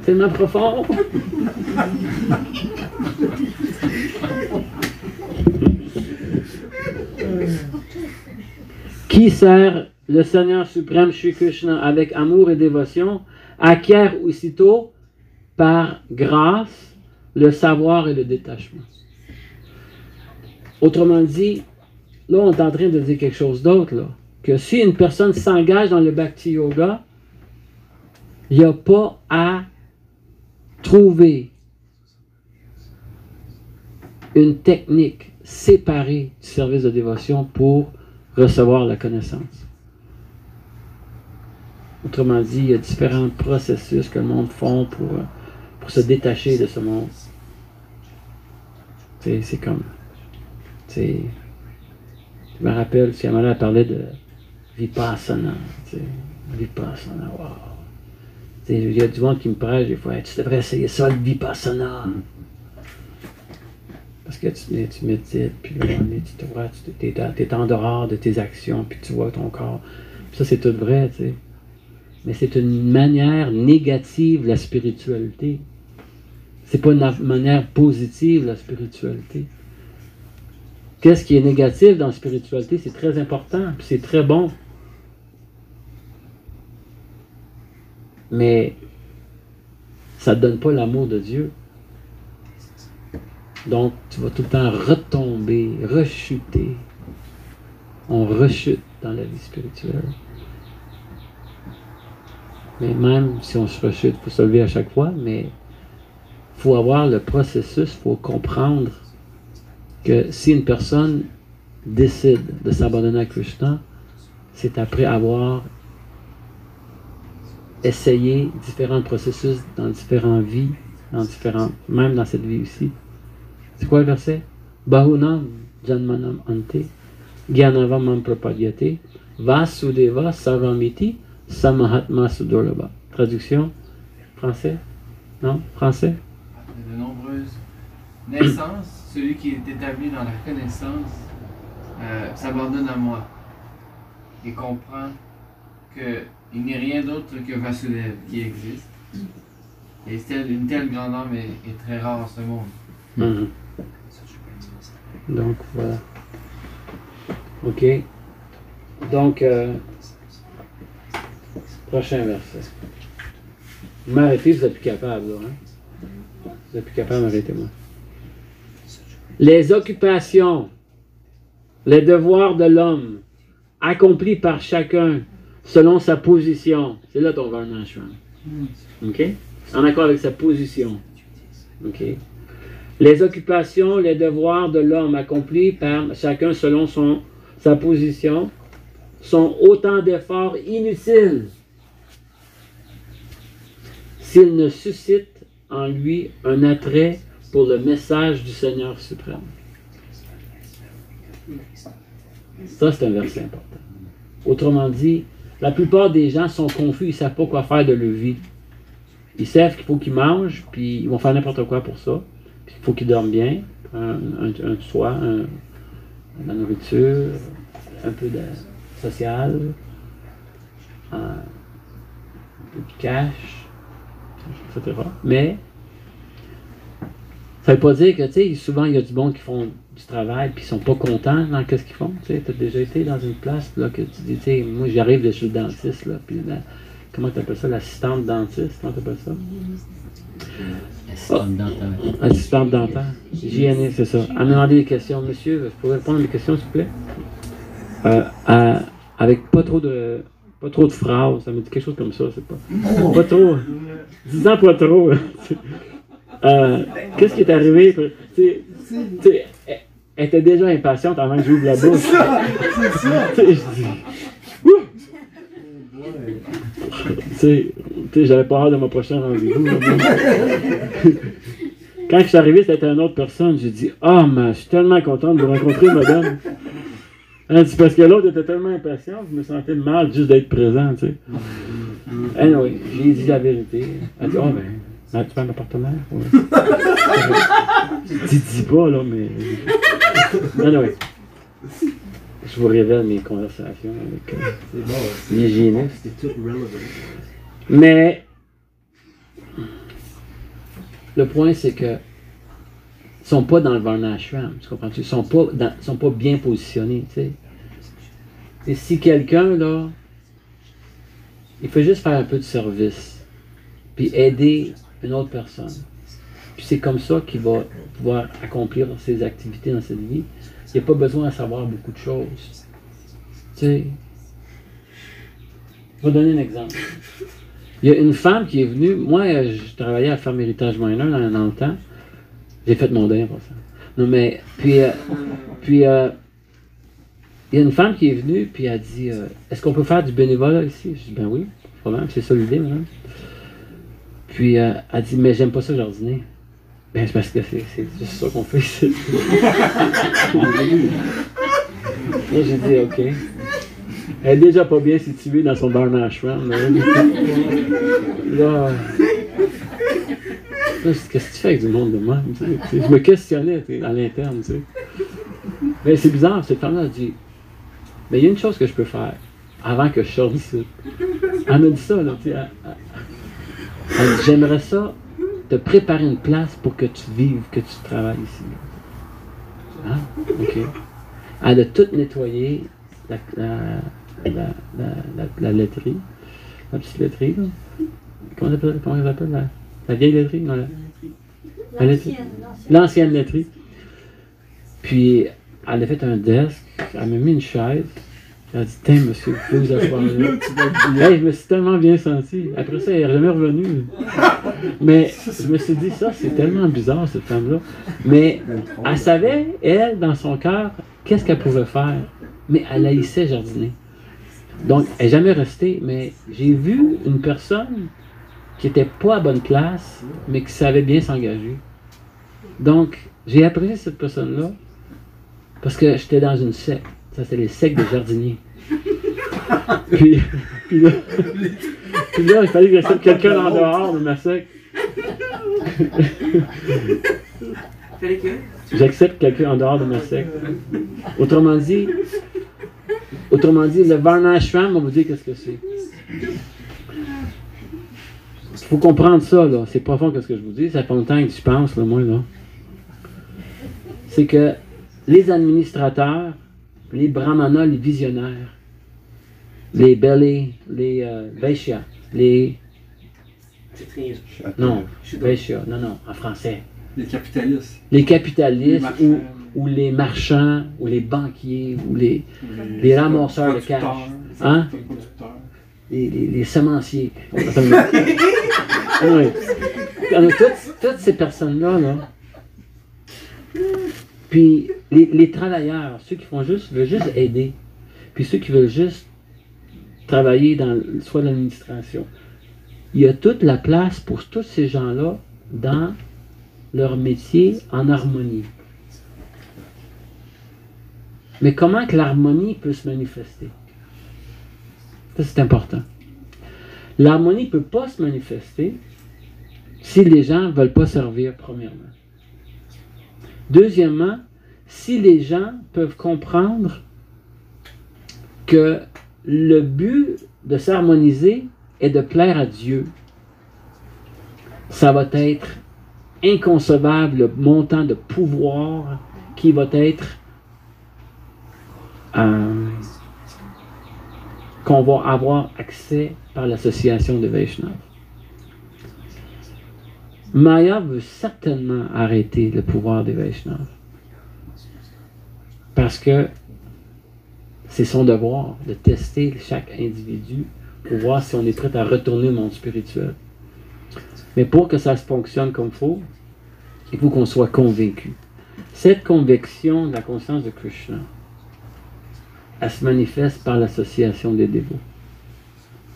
Tellement profond! Qui sert le Seigneur suprême Shri Krishna avec amour et dévotion acquiert aussitôt par grâce le savoir et le détachement. Autrement dit, là on est en train de dire quelque chose d'autre, là, que si une personne s'engage dans le Bhakti Yoga, il n'y a pas à trouver une technique séparée du service de dévotion pour recevoir la connaissance. Autrement dit, il y a différents processus que le monde font pour se détacher de ce monde. C'est comme... Je me rappelle, Siamala parlait de Vipassana. Vipassana, wow. Il y a du monde qui me prêche, des fois, tu devrais essayer ça, le Vipassana. Parce que tu médites, puis là, tu es en dehors de tes actions, puis tu vois ton corps. Puis ça, c'est tout vrai, tu sais. Mais c'est une manière négative, la spiritualité. C'est pas une manière positive, la spiritualité. Qu'est-ce qui est négatif dans la spiritualité? C'est très important, puis c'est très bon. Mais ça ne donne pas l'amour de Dieu. Donc, tu vas tout le temps retomber, rechuter. On rechute dans la vie spirituelle. Mais même si on se rechute, il faut se lever à chaque fois, mais il faut avoir le processus, il faut comprendre que si une personne décide de s'abandonner à Krishna, c'est après avoir essayé différents processus dans différentes vies, même dans cette vie ici. C'est quoi le verset? Bahunam janmanam ante gyanavam prapadyate vasudeva sarvamiti samahatma sudurlabha. Traduction? Français? Non? Français? De nombreuses naissances, celui qui est établi dans la connaissance s'abandonne à moi et comprend qu'il n'y a rien d'autre que Vasudeva qui existe. Et une telle grande âme est très rare en ce monde. Mm-hmm. Donc, voilà. OK. Donc, prochain verset. M'arrêtez, vous n'êtes plus capable, là, hein? Vous n'êtes plus capable, arrêtez-moi. Les occupations, les devoirs de l'homme, accomplis par chacun selon sa position. C'est là ton varnashram. OK? En accord avec sa position. OK? Les occupations, les devoirs de l'homme accomplis par chacun selon sa position sont autant d'efforts inutiles s'ils ne suscitent en lui un attrait pour le message du Seigneur suprême. Ça, c'est un verset important. Autrement dit, la plupart des gens sont confus, ils ne savent pas quoi faire de leur vie. Ils savent qu'il faut qu'ils mangent, puis ils vont faire n'importe quoi pour ça. Puis il faut qu'ils dorment bien, un toit, de la nourriture, un peu de social, un peu de cash, etc. Mais ça ne veut pas dire que, tu sais, souvent il y a du monde qui font du travail, puis ils sont pas contents dans ce qu'ils font. Tu as déjà été dans une place là, que tu dis, tu sais, moi j'arrive de chez le dentiste, là, puis comment tu appelles ça, l'assistante dentiste, comment tu appelles ça? Assistante dentaire. Assistante dentaire. Hygiéniste, c'est ça. Elle m'a demandé des questions. Monsieur, je pourrais répondre à mes questions, s'il vous plaît? Avec pas trop de phrases. Ça me dit quelque chose comme ça, c'est pas. Pas trop. Disant pas trop. Qu'est-ce qui est arrivé? Elle était déjà impatiente avant que j'ouvre la bouche. C'est ça. J'avais pas hâte de mon prochain rendez-vous. Quand je suis arrivé, c'était une autre personne. J'ai dit, ah, mais je suis tellement content de vous rencontrer, madame. Elle dit, parce que l'autre était tellement impatient, je me sentais mal juste d'être présent, tu sais. Anyway, j'ai dit la vérité. Elle dit, oh, ben, tu parles de partenaire? Ouais. Je dis pas, là, mais. Anyway. Je vous révèle mes conversations avec l'hygiéniste. C'est tout relevant. Mais le point, c'est que ils sont pas dans le varnashram, tu comprends-tu? Ils sont pas bien positionnés, tu sais. Et si quelqu'un, là, il fait juste faire un peu de service, puis aider une autre personne, puis c'est comme ça qu'il va pouvoir accomplir ses activités dans cette vie. Il n'y a pas besoin de savoir beaucoup de choses. Tu sais, je vais donner un exemple. Il y a une femme qui est venue, moi je travaillais à la ferme Héritage Mineur dans le temps. J'ai fait mon deuil pour ça. Non mais, puis il y a une femme qui est venue, puis elle a dit, est-ce qu'on peut faire du bénévolat ici? Je dis, ben oui, probablement, c'est ça l'idée, madame. Puis elle a dit, mais j'aime pas ça jardiner. Ben c'est parce que c'est juste ça qu'on fait ici. Là j'ai dit, ok. Elle est déjà pas bien située dans son varnashram. Là, qu'est-ce que tu fais avec du monde de moi? Je me questionnais à l'interne. Tu sais. Mais c'est bizarre, cette femme-là a dit, mais il y a une chose que je peux faire avant que je sorte d'ici. Elle m'a dit ça, là, tu sais. Elle dit, j'aimerais ça te préparer une place pour que tu vives, que tu travailles ici. Ah, ok. Elle a tout nettoyé, la laiterie, la petite laiterie, là. Comment ils appellent la vieille laiterie? Non, l'ancienne laiterie. Puis, elle a fait un desk, elle m'a mis une chaise. Elle a dit, tiens, monsieur, vous pouvez vous asseoir là. Hey, je me suis tellement bien senti. Après ça, elle n'est jamais revenue. Mais je me suis dit, ça, c'est tellement bizarre, cette femme-là. Mais elle savait, elle, dans son cœur, qu'est-ce qu'elle pouvait faire. Mais elle haïssait jardiner. Donc, elle n'est jamais restée. Mais j'ai vu une personne qui n'était pas à bonne place, mais qui savait bien s'engager. Donc, j'ai apprécié cette personne-là parce que j'étais dans une secte. Ça, c'était les sectes des jardiniers. puis là, il fallait que j'accepte quelqu'un en dehors de ma secte. J'accepte quelqu'un en dehors de ma secte. Autrement dit, le varnashram, on va vous dire qu'est-ce que c'est. Il faut comprendre ça, là. C'est profond que ce que je vous dis. Ça fait longtemps que je pense, là, moi, là. C'est que les administrateurs, les brahmanas, les visionnaires, les belés, les vaishyas, les... Non, vaishyas, non, en français. Les capitalistes. Les capitalistes ou les marchands, ou les banquiers, ou les ramasseurs de cash. Hein? Les semenciers. Oui. Toutes ces personnes-là, là. Puis les travailleurs, ceux qui veulent juste aider, puis ceux qui veulent juste travailler dans soit l'administration, il y a toute la place pour tous ces gens-là dans leur métier en harmonie. Mais comment que l'harmonie peut se manifester? Ça, c'est important. L'harmonie ne peut pas se manifester si les gens ne veulent pas servir, premièrement. Deuxièmement, si les gens peuvent comprendre que le but de s'harmoniser est de plaire à Dieu, ça va être inconcevable le montant de pouvoir qui va être qu'on va avoir accès par l'association de Vaishnav. Maya veut certainement arrêter le pouvoir des Vaishnavas parce que c'est son devoir de tester chaque individu pour voir si on est prêt à retourner au monde spirituel. Mais pour que ça fonctionne comme il faut qu'on soit convaincu. Cette conviction de la conscience de Krishna, elle se manifeste par l'association des dévots.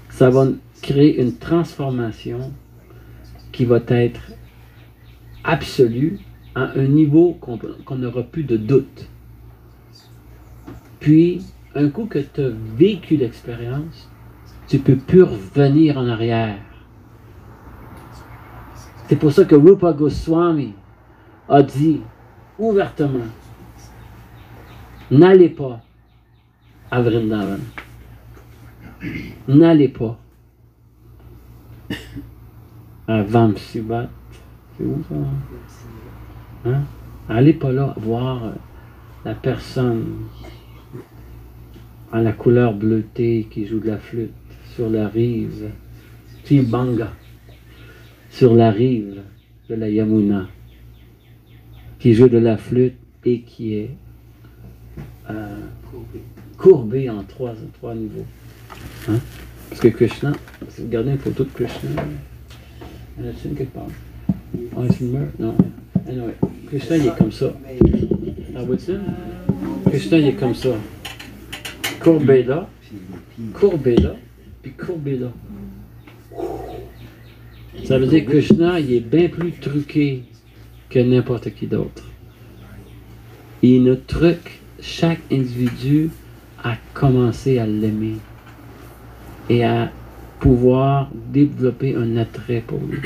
Ça va créer une transformation qui va être absolue à un niveau qu'on n'aura plus de doute. Puis, un coup que tu as vécu l'expérience, tu ne peux plus revenir en arrière. C'est pour ça que Rupa Goswami a dit ouvertement, n'allez pas à Vrindavan. N'allez pas à Vamsivat. C'est où ça? Hein? Allez pas là voir la personne à la couleur bleutée qui joue de la flûte sur la rive Tibanga, sur la rive de la Yamuna, qui joue de la flûte et qui est courbé en trois niveaux. Hein? Parce que Krishna, si vous regardez une photo de Krishna, il y en a-t-il une quelque part? Oh, c'est une meurtre? Non. Anyway, Krishna, il est comme ça. Ah, vois-tu? Krishna, il est comme ça. Courbé là, puis courbé là. Ça veut dire que Krishna, il est bien plus truqué que n'importe qui d'autre. Il nous truque chaque individu à commencer à l'aimer et à pouvoir développer un attrait pour lui.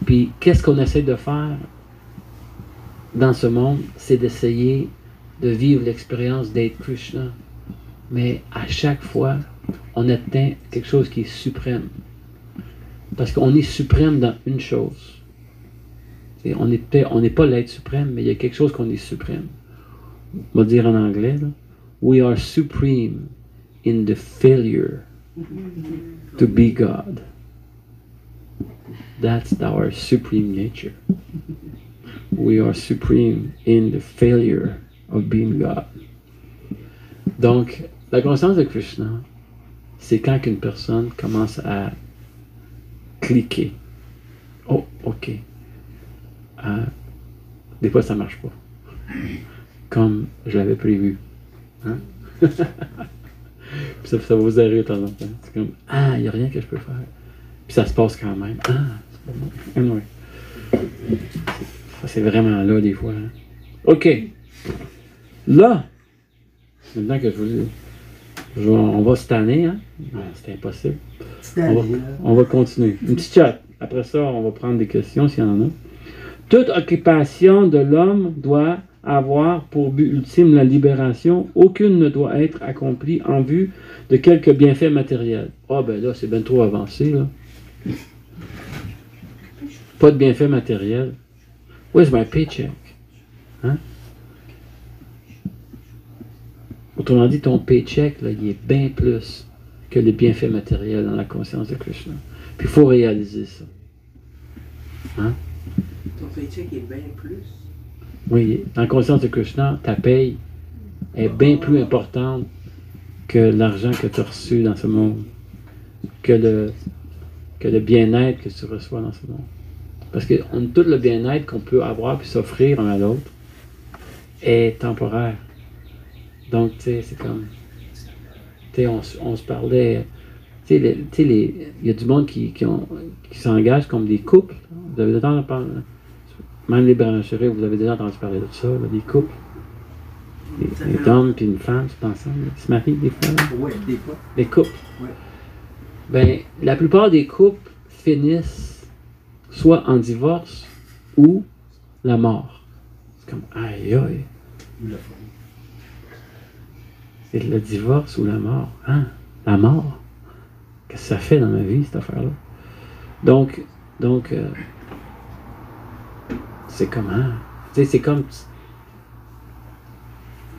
Puis, qu'est-ce qu'on essaie de faire dans ce monde? C'est d'essayer de vivre l'expérience d'être Krishna. Mais à chaque fois, on atteint quelque chose qui est suprême. Parce qu'on est suprême dans une chose. Et on n'est pas l'être suprême, mais il y a quelque chose qu'on est suprême. On va dire en anglais, là, we are supreme in the failure to be God. That's our supreme nature. We are supreme in the failure of being God. Donc, la conscience de Krishna, c'est quand une personne commence à cliquer. Oh, ok. Des fois, ça ne marche pas. Comme je l'avais prévu. Hein? Puis ça vous arrive de temps en temps. C'est comme, il n'y a rien que je peux faire. Puis ça se passe quand même. C'est pas bon. Anyway. Ça, c'est vraiment là, des fois. Hein? OK. Là, maintenant que je vous dis, on va cette année, hein? Non, c'est impossible. On va continuer. Une petite chat. Après ça, on va prendre des questions s'il y en a. Toute occupation de l'homme doit avoir pour but ultime la libération. Aucune ne doit être accomplie en vue de quelque bienfait matériel. Ben là, c'est bien trop avancé, là. Pas de bienfait matériel. Where's my paycheck? Hein? Autrement dit, ton paycheck, là, il est bien plus que les bienfaits matériels dans la conscience de Krishna. Puis il faut réaliser ça. Hein? Ton paycheck est bien plus? Oui, dans la conscience de Krishna, ta paye est bien plus importante que l'argent que tu as reçu dans ce monde, que le bien-être que tu reçois dans ce monde. Parce que tout le bien-être qu'on peut avoir puis s'offrir un à l'autre est temporaire. Donc, tu sais, c'est comme... Tu sais, on se parlait... Tu sais, il y a du monde qui s'engage comme des couples. Vous avez déjà entendu parler... Même les brancheries, vous avez déjà entendu parler de ça, là, des couples. Des hommes puis une femme, c'est ensemble. Ils se marient des fois. Oui, des fois. Les couples. Ouais. Ben, la plupart des couples finissent soit en divorce ou la mort. C'est comme, aïe aïe. C'est le divorce ou la mort. Hein? La mort. Qu'est-ce que ça fait dans ma vie, cette affaire-là? Donc c'est comment? Tu sais, c'est comme...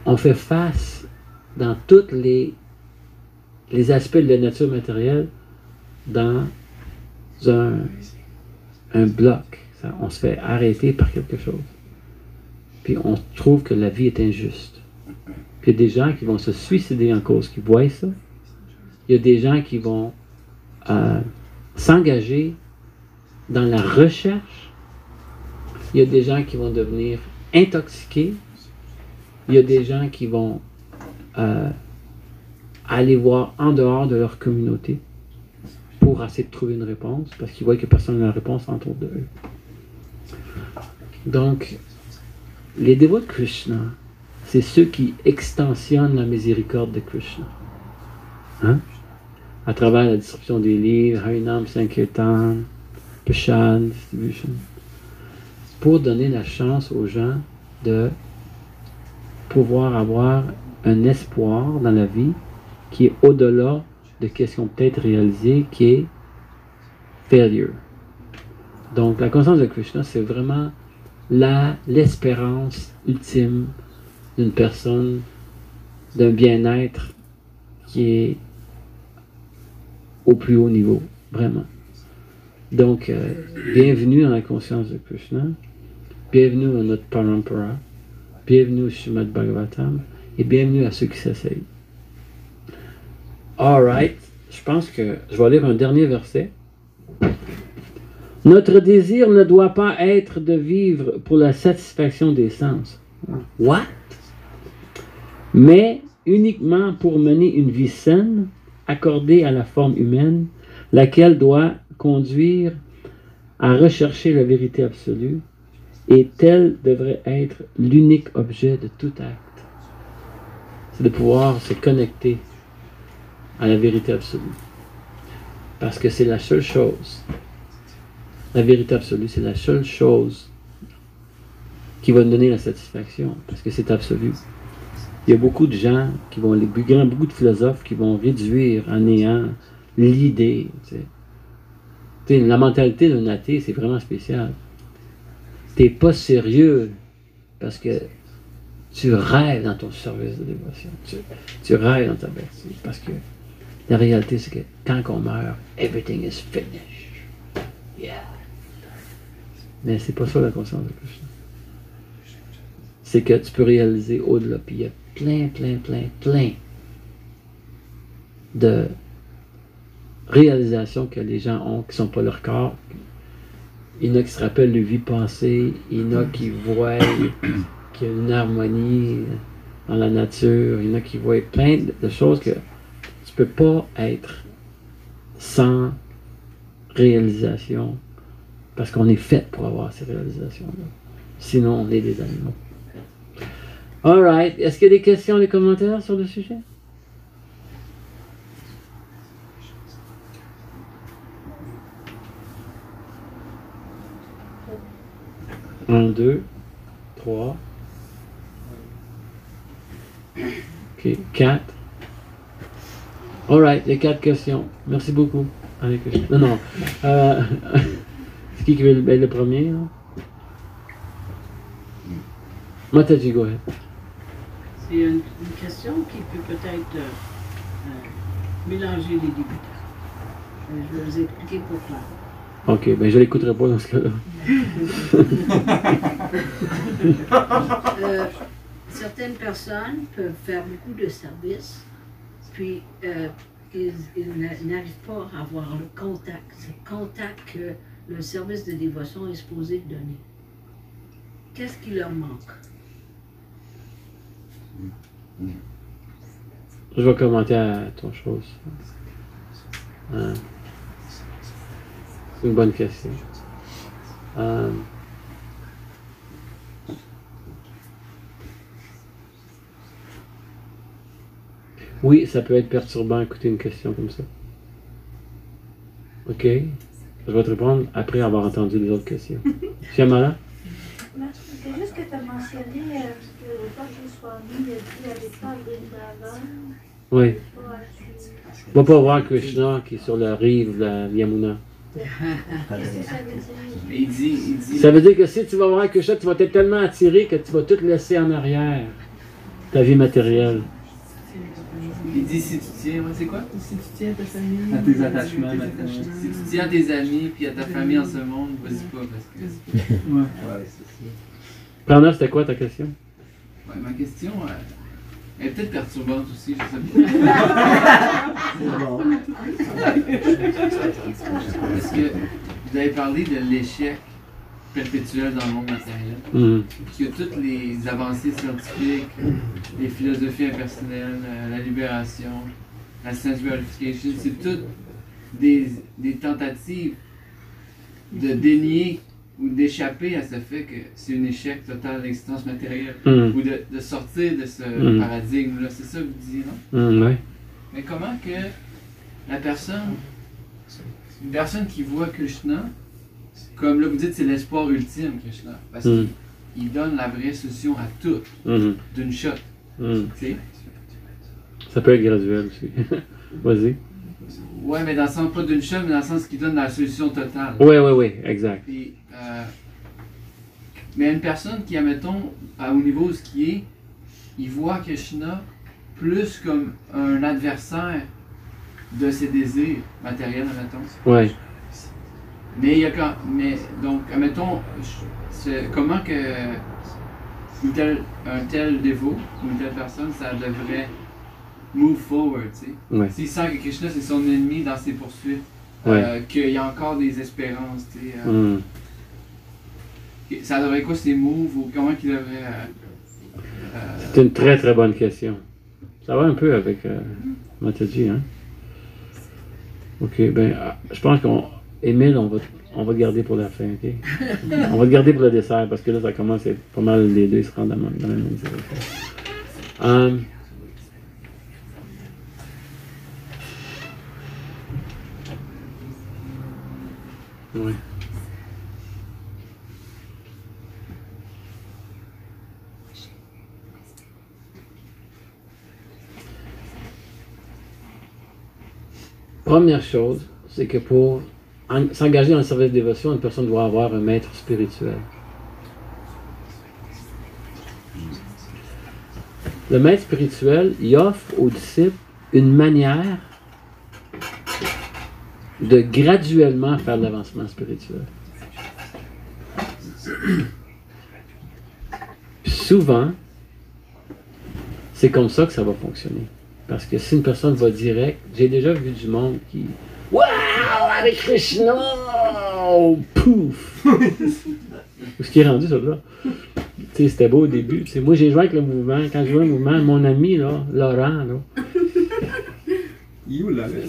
on fait face dans tous les aspects de la nature matérielle dans un bloc. On se fait arrêter par quelque chose. Puis on trouve que la vie est injuste. Puis il y a des gens qui vont se suicider en cause qui voient ça. Il y a des gens qui vont s'engager dans la recherche. Il y a des gens qui vont devenir intoxiqués. Il y a des gens qui vont aller voir en dehors de leur communauté pour essayer de trouver une réponse, parce qu'ils voient que personne n'a la réponse autour d'eux. Donc, les dévots de Krishna, c'est ceux qui extensionnent la miséricorde de Krishna. Hein? À travers la distribution des livres, Harinam, Sankirtan, Prashad, Distribution, pour donner la chance aux gens de pouvoir avoir un espoir dans la vie qui est au-delà de ce qu'ils ont peut-être réalisé, qui est failure. Donc, la conscience de Krishna, c'est vraiment l'espérance ultime d'une personne, d'un bien-être qui est au plus haut niveau, vraiment. Donc, bienvenue dans la conscience de Krishna, bienvenue à notre Parampara, bienvenue au Srimad Bhagavatam, et bienvenue à ceux qui s'essayent. Alright, je pense que je vais lire un dernier verset. Notre désir ne doit pas être de vivre pour la satisfaction des sens. What? Mais uniquement pour mener une vie saine, accordée à la forme humaine, laquelle doit conduire à rechercher la vérité absolue, et tel devrait être l'unique objet de tout acte. C'est de pouvoir se connecter à la vérité absolue. Parce que c'est la seule chose. La vérité absolue, c'est la seule chose qui va nous donner la satisfaction. Parce que c'est absolu. Il y a beaucoup de gens qui vont, beaucoup de philosophes qui vont réduire à néant l'idée. La mentalité d'un athée, c'est vraiment spécial. T'es pas sérieux parce que tu rêves dans ton service de dévotion. Tu rêves dans ta vertu. Parce que la réalité, c'est que quand on meurt, everything is finished. Yeah. Mais c'est pas ça la conscience de Krishna. C'est que tu peux réaliser au-delà. Puis il y a plein de réalisations que les gens ont qui ne sont pas leur corps. Il y en a qui se rappellent de vie passée. Il y en a qui voient qu'il y a une harmonie dans la nature. Il y en a qui voient plein de choses que tu peux pas être sans réalisation, parce qu'on est fait pour avoir ces réalisations-là. Sinon, on est des animaux. Alright. Est-ce qu'il y a des questions, des commentaires sur le sujet? Un, deux, trois. Ok, 4. Alright, les 4 questions. Merci beaucoup. Allez, non. C'est qui veut le premier? Là? Mataji, go ahead. C'est une question qui peut peut-être mélanger les débutants. Je vais vous expliquer pourquoi. Ok, ben je l'écouterai pas dans ce cas-là. Certaines personnes peuvent faire beaucoup de services, puis ils n'arrivent pas à avoir le contact. C'est le contact que le service de dévotion est supposé donner. Qu'est-ce qui leur manque? Je vais commenter à ton chose. C'est une bonne question. Oui, ça peut être perturbant écouter une question comme ça. Ok. Je vais te répondre après avoir entendu les autres questions. Shyamala? C'est juste que tu as mentionné que le temps qu'il soit mis, il avait pas Vrindavan. Oui. Va pas voir Krishna qui est sur la rive de la Yamuna. Qu'est-ce que ça veut dire? Il dit. Ça veut dire que si tu vas voir Krishna, tu vas être tellement attiré que tu vas tout laisser en arrière. ta vie matérielle. Il dit si tu tiens, ouais, c'est quoi? Si tu tiens à ta famille, À tes attachements maintenant. Si tu tiens à tes amis puis à ta famille en ce monde, vas-y pas parce que. Ouais, c'est ça. Prana, c'était quoi ta question? Ouais, ma question, elle est peut-être perturbante aussi, je sais pas. C'est bon. Parce que vous avez parlé de l'échec perpétuel dans le monde matériel. Mhm. Puis que toutes les avancées scientifiques, les philosophies impersonnelles, la libération, la sense-gratification, c'est toutes des tentatives de dénier ou d'échapper à ce fait que c'est un échec total de l'existence matérielle. Mhm. Ou de sortir de ce paradigme-là. C'est ça que vous disiez, non? Mhm, ouais. Mais comment que une personne qui voit Krishna, comme là vous dites c'est l'espoir ultime, Krishna, parce qu'il donne la vraie solution à tout, Mhm. d'une shot, Mhm. tu sais? Ça peut être graduel aussi. Vas-y. Ouais, mais dans le sens, pas d'une shot, mais dans le sens qu'il donne la solution totale. Oui, exact. Puis, mais une personne qui, admettons, au niveau où ce qui est, il voit Krishna plus comme un adversaire de ses désirs matériels, admettons. Ouais. Mais il y a quand. Mais donc, admettons, comment que un tel dévot ou une telle personne, ça devrait move forward, tu sais. Ouais. S'il sent que Krishna c'est son ennemi dans ses poursuites, Ouais. qu'il y a encore des espérances, tu sais. Mhm. Ça devrait quoi ces moves ou comment qu'il devrait. C'est une très très bonne question. Ça va un peu avec Mataji, hein? Ok, ben, je pense Émile, on va te garder pour la fin, ok? On va te garder pour le dessert parce que là, ça commence à être pas mal les deux, ils se rendent dans la même direction. Oui. Première chose, c'est que pour s'engager dans le service de dévotion, une personne doit avoir un maître spirituel. Le maître spirituel, il offre aux disciples une manière de graduellement faire de l'avancement spirituel. Puis souvent, c'est comme ça que ça va fonctionner. Parce que si une personne va direct, j'ai déjà vu du monde qui Wow! Hare Krishna! Pouf! Ce qui est rendu ça là. Tu sais, c'était beau au début. Tu sais, moi j'ai joué avec le mouvement. Quand je jouais le mouvement, mon ami là, Laurent, là,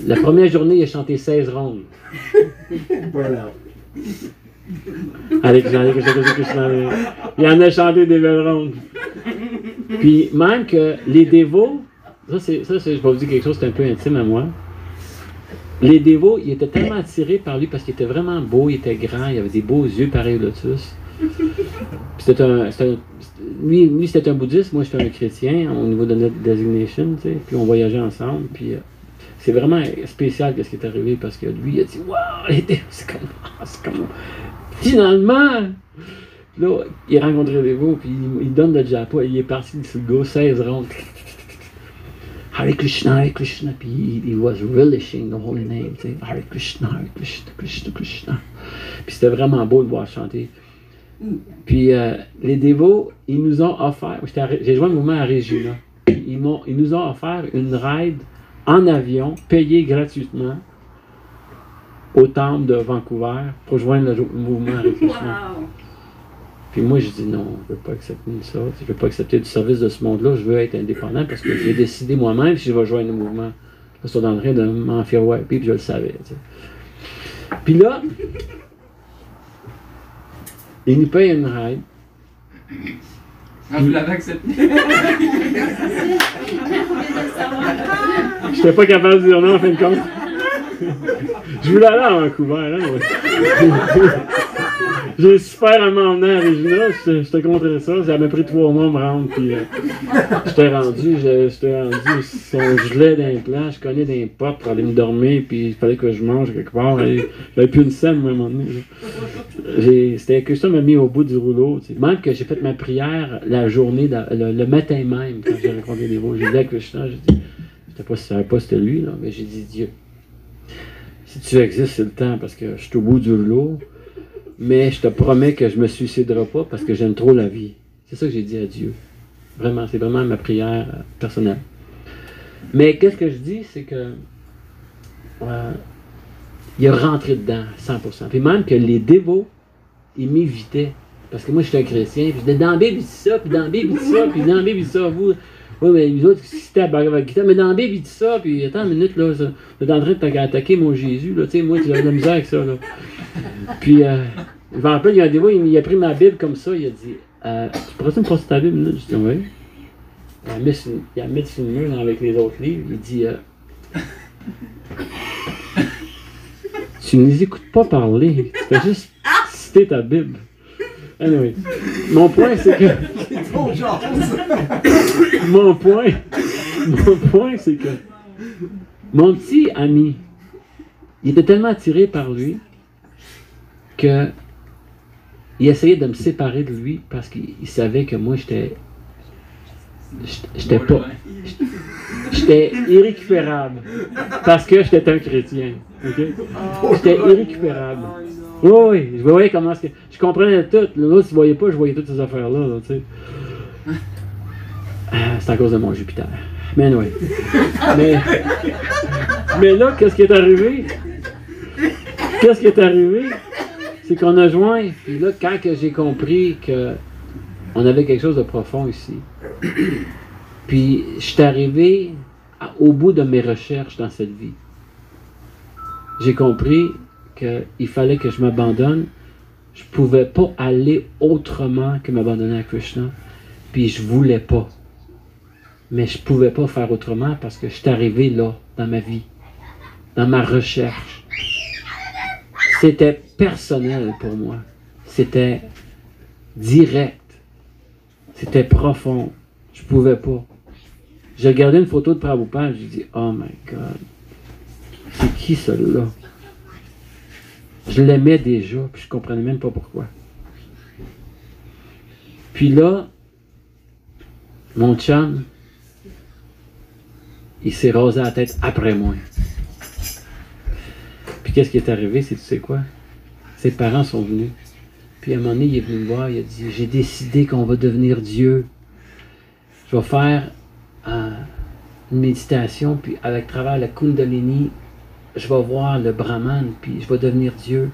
la première journée, il a chanté 16 rondes. Voilà. Avec Hare Krishna. Il en a chanté des belles rondes. Puis même que les dévots, ça c'est, je vais vous dire quelque chose, c'est un peu intime à moi. Les dévots, ils étaient tellement attirés par lui parce qu'il était vraiment beau, il était grand, il avait des beaux yeux pareils au lotus. Lui c'était un bouddhiste, moi j'étais un chrétien au niveau de notre designation, tu sais, puis on voyageait ensemble, puis c'est vraiment spécial ce qui est arrivé parce que lui il a dit waouh, c'est comme finalement! Là, il a rencontré les dévots, puis il donne le japa, il est parti sur le go 16 rondes. Hare Krishna, puis he was relishing the holy name, tu sais, Hare Krishna, Krishna, Krishna. Puis c'était vraiment beau de voir chanter. Puis les dévots, ils nous ont offert, j'ai joint le mouvement à Regina, ils nous ont offert une ride en avion, payée gratuitement, au temple de Vancouver, pour joindre le mouvement Hare Krishna. Wow. Puis moi, je dis non, je ne veux pas accepter ça. Je ne veux pas accepter du service de ce monde-là. Je veux être indépendant parce que j'ai décidé moi-même si je vais joindre le mouvement. Là, c'est dans le train de m'en faire wiper, puis je le savais. Tu sais. Puis là, il nous paye une ride. Ah, vous l'avez accepté? Je n'étais pas capable de dire non en fin de compte. Je voulais aller à Vancouver, là. J'ai super à m'emmener à Regina, j'étais contre ça. Ça m'a pris 3 mois à me rendre, puis j'étais rendu son gelé d'implant, je cognais des potes pour aller me dormir, puis il fallait que je mange quelque part. J'avais plus une scène, moi, à un moment donné. C'était que ça m'a mis au bout du rouleau. T'sais. Même que j'ai fait ma prière la journée, le matin même, quand j'ai rencontré les veaux. J'ai dit à Krishna, j'ai dit, je savais pas si c'était lui, là, mais j'ai dit, Dieu, si tu existes, c'est le temps, parce que je suis au bout du rouleau, mais je te promets que je me suiciderai pas parce que j'aime trop la vie. C'est ça que j'ai dit à Dieu. Vraiment, c'est vraiment ma prière personnelle. Mais qu'est-ce que je dis, c'est que il est rentré dedans, 100%. Puis même que les dévots, ils m'évitaient. Parce que moi, je suis un chrétien, puis je disais, dans la Bible, il dit ça, puis dans la Bible, il dit ça, puis dans la Bible, il dit ça, vous. Oui, mais les autres, c'était à Bhagavad Gita, mais dans la Bible, il dit ça, puis attends une minute, là, vous êtes en train d'attaquer mon Jésus, là, tu sais, moi, tu as de la misère avec ça, là. Puis, je me rappelle, il y a un dévot, il a pris ma Bible comme ça, il a dit, tu pourrais-tu me passer ta Bible, une minute? Je dis, oui. Il a mis sur le mur avec les autres livres, il dit, tu ne les écoutes pas parler, tu fais juste citer ta Bible. Anyway, mon point, c'est que... mon point, c'est que mon petit ami, il était tellement attiré par lui que il essayait de me séparer de lui parce qu'il savait que moi, j'étais irrécupérable parce que j'étais un chrétien. Okay? J'étais irrécupérable. Oui, je voyais comment est-ce que... Je comprenais tout. L'autre, tu ne voyais pas, je voyais toutes ces affaires-là. Là, tu sais. C'est à cause de mon Jupiter. Mais anyway. Mais là, qu'est-ce qui est arrivé? C'est qu'on a joint. Puis là, quand que j'ai compris qu'on avait quelque chose de profond ici, puis je suis arrivé au bout de mes recherches dans cette vie. J'ai compris qu'il fallait que je m'abandonne. Je ne pouvais pas aller autrement que m'abandonner à Krishna. Puis je ne voulais pas. Mais je ne pouvais pas faire autrement parce que je suis arrivé là, dans ma vie, dans ma recherche. C'était personnel pour moi. C'était direct. C'était profond. Je ne pouvais pas. J'ai regardé une photo de Prabhupada, j'ai dit, oh my God, c'est qui celui-là? Je l'aimais déjà, puis je ne comprenais même pas pourquoi. Puis là, mon chum, il s'est rasé la tête après moi. Puis qu'est-ce qui est arrivé, c'est tu sais quoi? Ses parents sont venus. Puis à un moment donné, il est venu me voir, il a dit, j'ai décidé qu'on va devenir Dieu. Je vais faire une méditation, puis avec travers la Kundalini, je vais voir le Brahman, puis je vais devenir Dieu.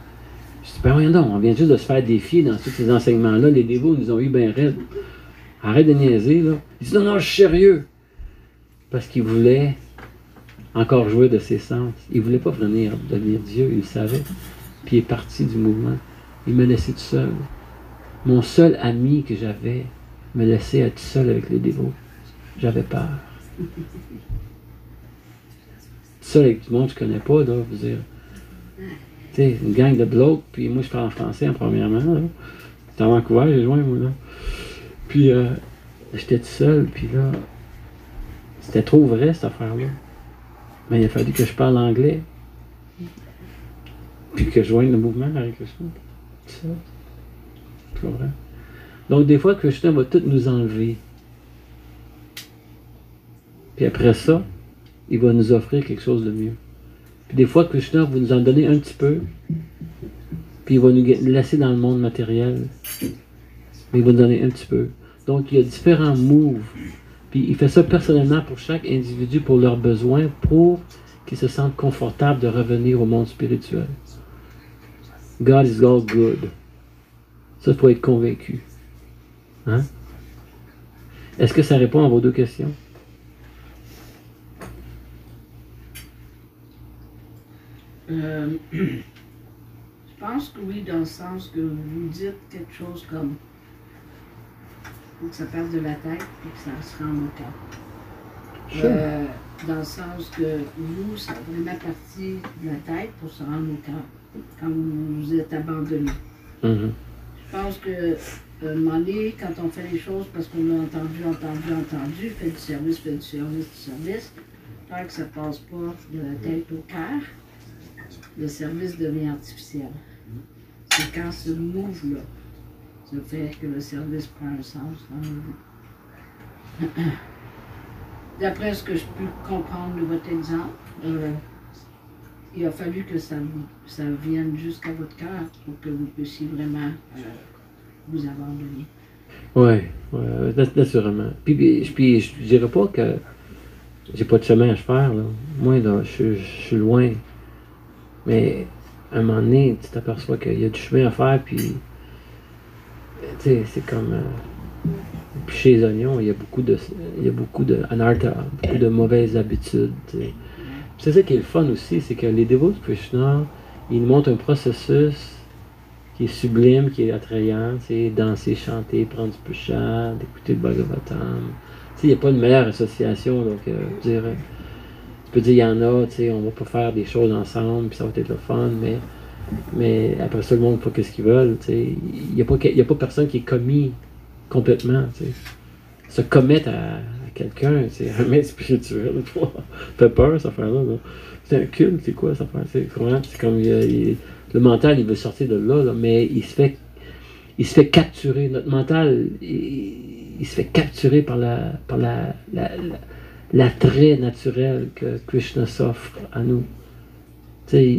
Je dis, ben voyons donc, on vient juste de se faire défier dans tous ces enseignements-là. Les dévots nous ont eu bien raides. Arrête de niaiser, là. Il dit, non, non, je suis sérieux. Parce qu'il voulait encore jouer de ses sens. Il ne voulait pas venir devenir Dieu, il le savait. Puis il est parti du mouvement. Il me laissait tout seul. Mon seul ami que j'avais me laissait être seul avec les dévots. J'avais peur. Seul avec du monde que je ne connais pas, là, je veux dire. Tu sais, une gang de blocs, puis moi je parle en français en premièrement, là. C'était à Vancouver, j'ai joint, moi, là. Puis j'étais tout seul, puis là, c'était trop vrai, cette affaire-là. Mais il a fallu que je parle anglais. Puis que je joigne le mouvement avec Krishna. C'est ça. Tu comprends? Donc, des fois, Krishna va tout nous enlever. Puis après ça, il va nous offrir quelque chose de mieux. Puis des fois, Krishna va nous en donner un petit peu. Puis il va nous laisser dans le monde matériel. Mais il va nous donner un petit peu. Donc, il y a différents moves. Puis il fait ça personnellement pour chaque individu, pour leurs besoins, pour qu'ils se sentent confortables de revenir au monde spirituel. God is all good. Ça, il faut être convaincu. Hein? Est-ce que ça répond à vos deux questions? Je pense que oui, dans le sens que vous dites quelque chose comme faut que ça passe de la tête et que ça se rende au cœur. Sure. Dans le sens que vous, ça a vraiment parti de la tête pour se rendre au cœur, quand vous vous êtes abandonné. Mm-hmm. pense que, un moment donné, quand on fait les choses parce qu'on a entendu, fait du service, tant que ça passe pas de la tête au cœur, le service devient artificiel. C'est quand ce move-là, ça fait que le service prend un sens dans nos vies. D'après ce que je peux comprendre de votre exemple, il a fallu que ça vienne jusqu'à votre cœur pour que vous puissiez vraiment vous abandonner. Oui, naturellement. Puis je dirais pas que j'ai pas de chemin à faire, là. Moi, là, je suis loin. Mais à un moment donné, tu t'aperçois qu'il y a du chemin à faire, puis tu sais, c'est comme chez les oignons, il y a beaucoup de anartha, beaucoup de mauvaises habitudes. T'sais. C'est ça qui est le fun aussi, c'est que les dévots de Krishna, ils nous montrent un processus qui est sublime, qui est attrayant, danser, chanter, prendre du push-up, écouter le Bhagavatam. Il n'y a pas de meilleure association, donc tu peux dire il y en a, on va pas faire des choses ensemble, puis ça va être le fun, mais après ça, le monde fait ce qu'ils veulent. Il n'y a pas personne qui est commis complètement. Se commettre à quelqu'un, c'est un maître spirituel. Ça fait peur, cette affaire-là. C'est un culte, c'est quoi cette affaire? C'est comme le mental, il veut sortir de là, mais il se fait capturer. Notre mental, il se fait capturer par l'attrait naturel que Krishna s'offre à nous. C'est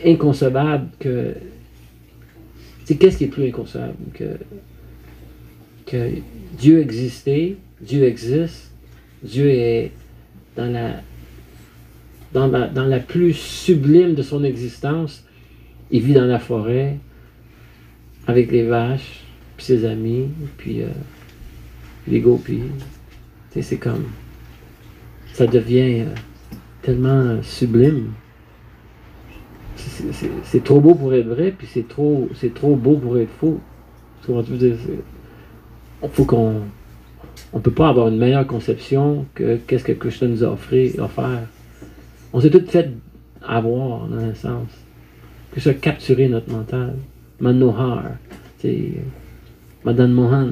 inconcevable que... Qu'est-ce qui est plus inconcevable que Dieu existait, Dieu existe, Dieu est dans la plus sublime de son existence. Il vit dans la forêt, avec les vaches, puis ses amis, puis les gopis. C'est comme... Ça devient tellement sublime. C'est trop beau pour être vrai, puis c'est trop beau pour être faux. Comment tu veux dire? Faut qu'on... On ne peut pas avoir une meilleure conception que qu'est-ce que Krishna nous a offert. On s'est tout fait avoir, dans un sens. Krishna a capturé notre mental. Manohar, Madan Mohan,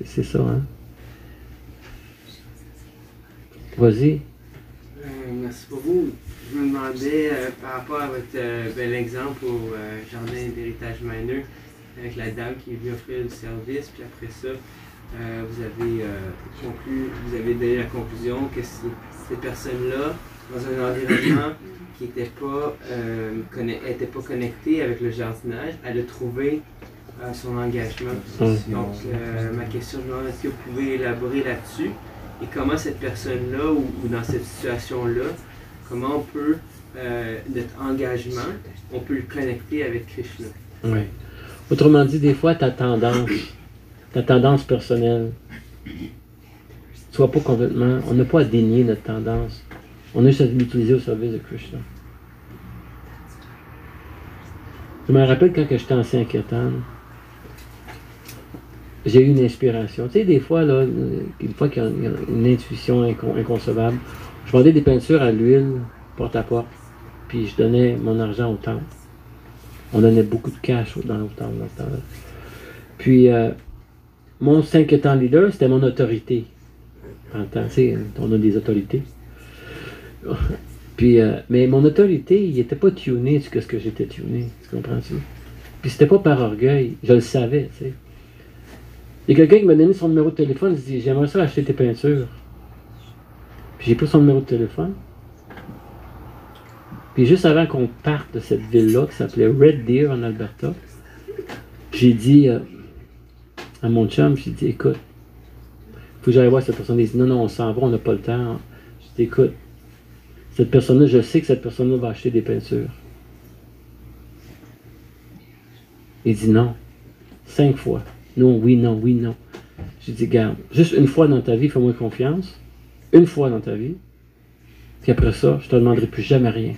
c'est ça, hein? Vas-y. Merci beaucoup. Je me demandais, par rapport à votre bel exemple au jardin d'héritage mineur, avec la dame qui est venue offrir le service, puis après ça, vous avez donné la conclusion que ces personnes-là, dans un environnement qui n'était pas connecté avec le jardinage, elle a trouvé son engagement. Donc, ma question, je me demande, est-ce que vous pouvez élaborer là-dessus? Et comment cette personne-là, ou dans cette situation-là, comment on peut, notre engagement, on peut le connecter avec Krishna? Oui. Autrement dit, des fois, ta tendance personnelle, soit pas complètement, on n'a pas à dénier notre tendance. On a juste à l'utiliser au service de Krishna. Je me rappelle quand j'étais en Saint-Kirtan, j'ai eu une inspiration. Tu sais, des fois, là, une fois qu'il y a une intuition inconcevable, je vendais des peintures à l'huile, porte à porte, puis je donnais mon argent au temple. On donnait beaucoup de cash dans le temple, dans ce temps-là. Puis, mon 5 ans leader, c'était mon autorité. En temps, tu sais, on a des autorités. Puis, mais mon autorité, il n'était pas tuné sur ce que j'étais tuné. Tu comprends-tu? Puis, c'était pas par orgueil. Je le savais, tu sais. Il y a quelqu'un qui m'a donné son numéro de téléphone, il dit, j'aimerais ça acheter tes peintures. Puis j'ai pris son numéro de téléphone. Puis juste avant qu'on parte de cette ville-là, qui s'appelait Red Deer en Alberta, j'ai dit à mon chum, j'ai dit, écoute, faut que j'aille voir cette personne. Il dit, non, on s'en va, on n'a pas le temps. J'ai dit, écoute, cette personne-là, je sais que cette personne-là va acheter des peintures. Il dit non. 5 fois. Non, oui, non, oui, non. J'ai dit, garde, juste une fois dans ta vie, fais-moi confiance. Une fois dans ta vie. Puis après ça, je te demanderai plus jamais rien.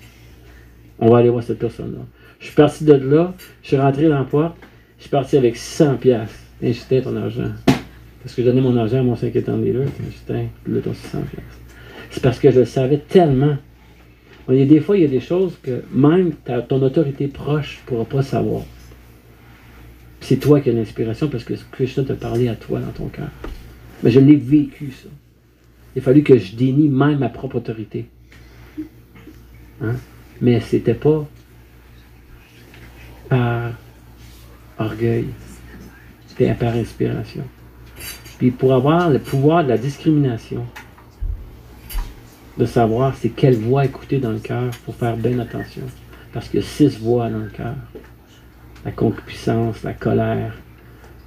On va aller voir cette personne-là. Je suis parti de là, je suis rentré dans la porte, je suis parti avec 100 piastres. Et j'étais ton argent. Parce que je donnais mon argent à mon 5 ans leader. J'étais, là, ton 600 piastres. C'est parce que je le savais tellement. Il y a des fois, il y a des choses que même ton autorité proche ne pourra pas savoir. C'est toi qui as l'inspiration parce que Krishna t'a parlé à toi dans ton cœur. Mais je l'ai vécu, ça. Il a fallu que je dénie même ma propre autorité. Hein? Mais c'était pas par orgueil. C'était par inspiration. Puis pour avoir le pouvoir de la discrimination, de savoir c'est quelle voix écouter dans le cœur, il faut faire bien attention. Parce qu'il y a 6 voix dans le cœur. La concupiscence, la colère,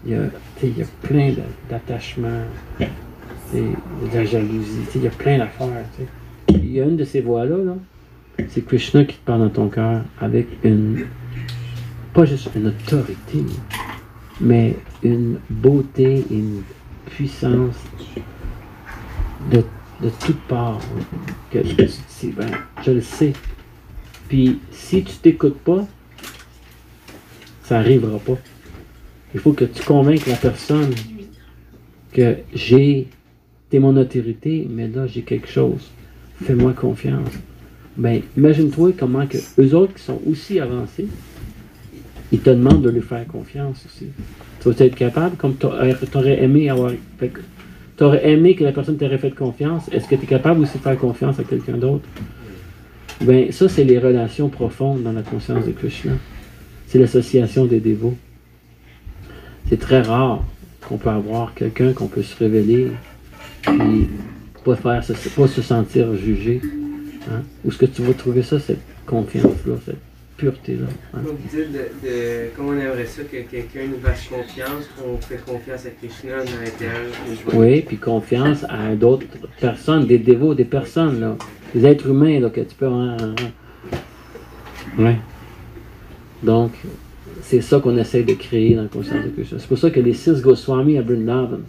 il y a plein d'attachements, de la jalousie, il y a plein d'affaires. Il y a une de ces voix-là, c'est Krishna qui te parle dans ton cœur avec pas juste une autorité, mais une beauté et une puissance de toutes parts. Que tu te dis, ben, je le sais. Puis si tu t'écoutes pas, ça n'arrivera pas. Il faut que tu convainques la personne que t'es mon autorité, mais là j'ai quelque chose. Fais-moi confiance. Ben, imagine-toi comment que eux autres qui sont aussi avancés, ils te demandent de lui faire confiance aussi. Tu vas être capable, comme tu aurais aimé que la personne t'aurait fait confiance, est-ce que tu es capable aussi de faire confiance à quelqu'un d'autre? Ben, ça, c'est les relations profondes dans la conscience de Krishna. C'est l'association des dévots. C'est très rare qu'on peut avoir quelqu'un qu'on peut se révéler et pas se sentir jugé. Hein? Où est-ce que tu vas trouver ça, cette confiance-là, cette pureté-là? Hein? Donc, vous dites comment on aimerait ça que quelqu'un nous fasse confiance, qu'on fait confiance à Krishna dans l'intérieur. Oui, puis confiance à d'autres personnes, des dévots, des personnes, là, des êtres humains là, que tu peux... Ouais. Donc, c'est ça qu'on essaie de créer dans la conscience de Krishna. C'est pour ça que les 6 Goswamis à Vrindavan,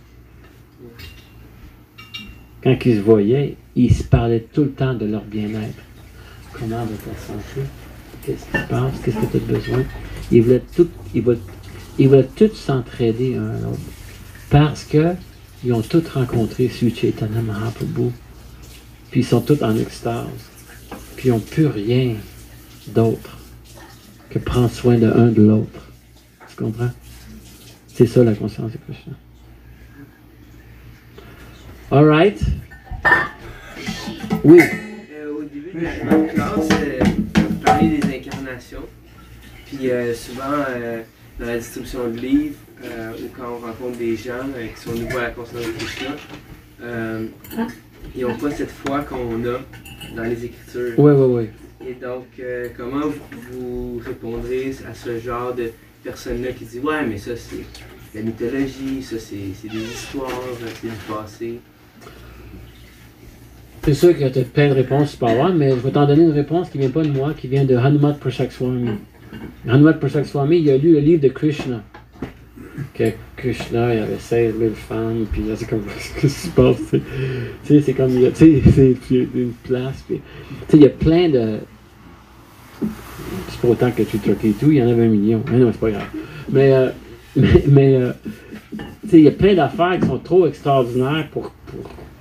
quand ils se voyaient, ils se parlaient tout le temps de leur bien-être. Comment va ta santé? Qu'est-ce qui se passe? Qu'est-ce que tu as besoin? Ils voulaient tous s'entraider un à l'autre. Parce qu'ils ont tous rencontré Sri Chaitanya Mahaprabhu. Puis ils sont tous en extase. Puis ils n'ont plus rien d'autre que prendre soin de l'un de l'autre. Tu comprends? C'est ça la conscience de Krishna. All right? Oui. Au début de la classe, vous parlez des incarnations. Puis souvent, dans la distribution de livres, ou quand on rencontre des gens qui sont nouveaux à la conscience de Krishna, ils n'ont pas cette foi qu'on a dans les Écritures. Oui. Et donc, comment vous répondrez à ce genre de personnes-là qui disent « Ouais, mais ça, c'est la mythologie, ça, c'est des histoires, c'est du passé. » C'est sûr que tu as plein de réponses tu peux avoir, mais je vais t'en donner une réponse qui ne vient pas de moi, qui vient de Hanumat Prashak Swami. Hanumat Prashak Swami, il a lu le livre de Krishna. Que Krishna, il avait 16 000 femmes, puis là, c'est comme, qu'est-ce qui se passe? Tu sais, c'est comme, tu sais, c'est une place, puis, tu sais, il y a plein de... C'est pas autant que tu truquais et tout, il y en avait 1 million. Mais non, c'est pas grave. Mais tu sais, il y a plein d'affaires qui sont trop extraordinaires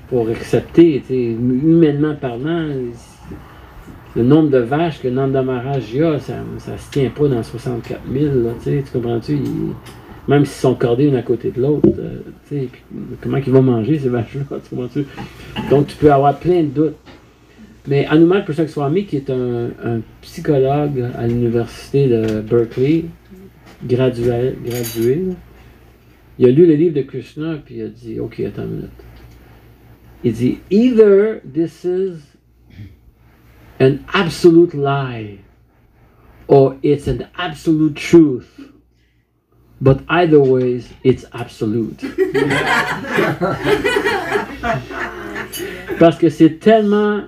pour accepter, tu sais, humainement parlant. Le nombre de vaches que Nanda Maharaj a, ça se tient pas dans 64 000, là, tu comprends-tu? Même s'ils sont cordés une à côté de l'autre, tu sais, comment ils vont manger ces vaches-là, tu comprends-tu? Donc tu peux avoir plein de doutes. Mais Hanumat Prashak Swami, qui est un psychologue à l'université de Berkeley, gradué, là, il a lu le livre de Krishna, puis il a dit, OK, attends une minute. Il dit, either this is an absolute lie, or it's an absolute truth. But either ways, it's absolute. Parce que c'est tellement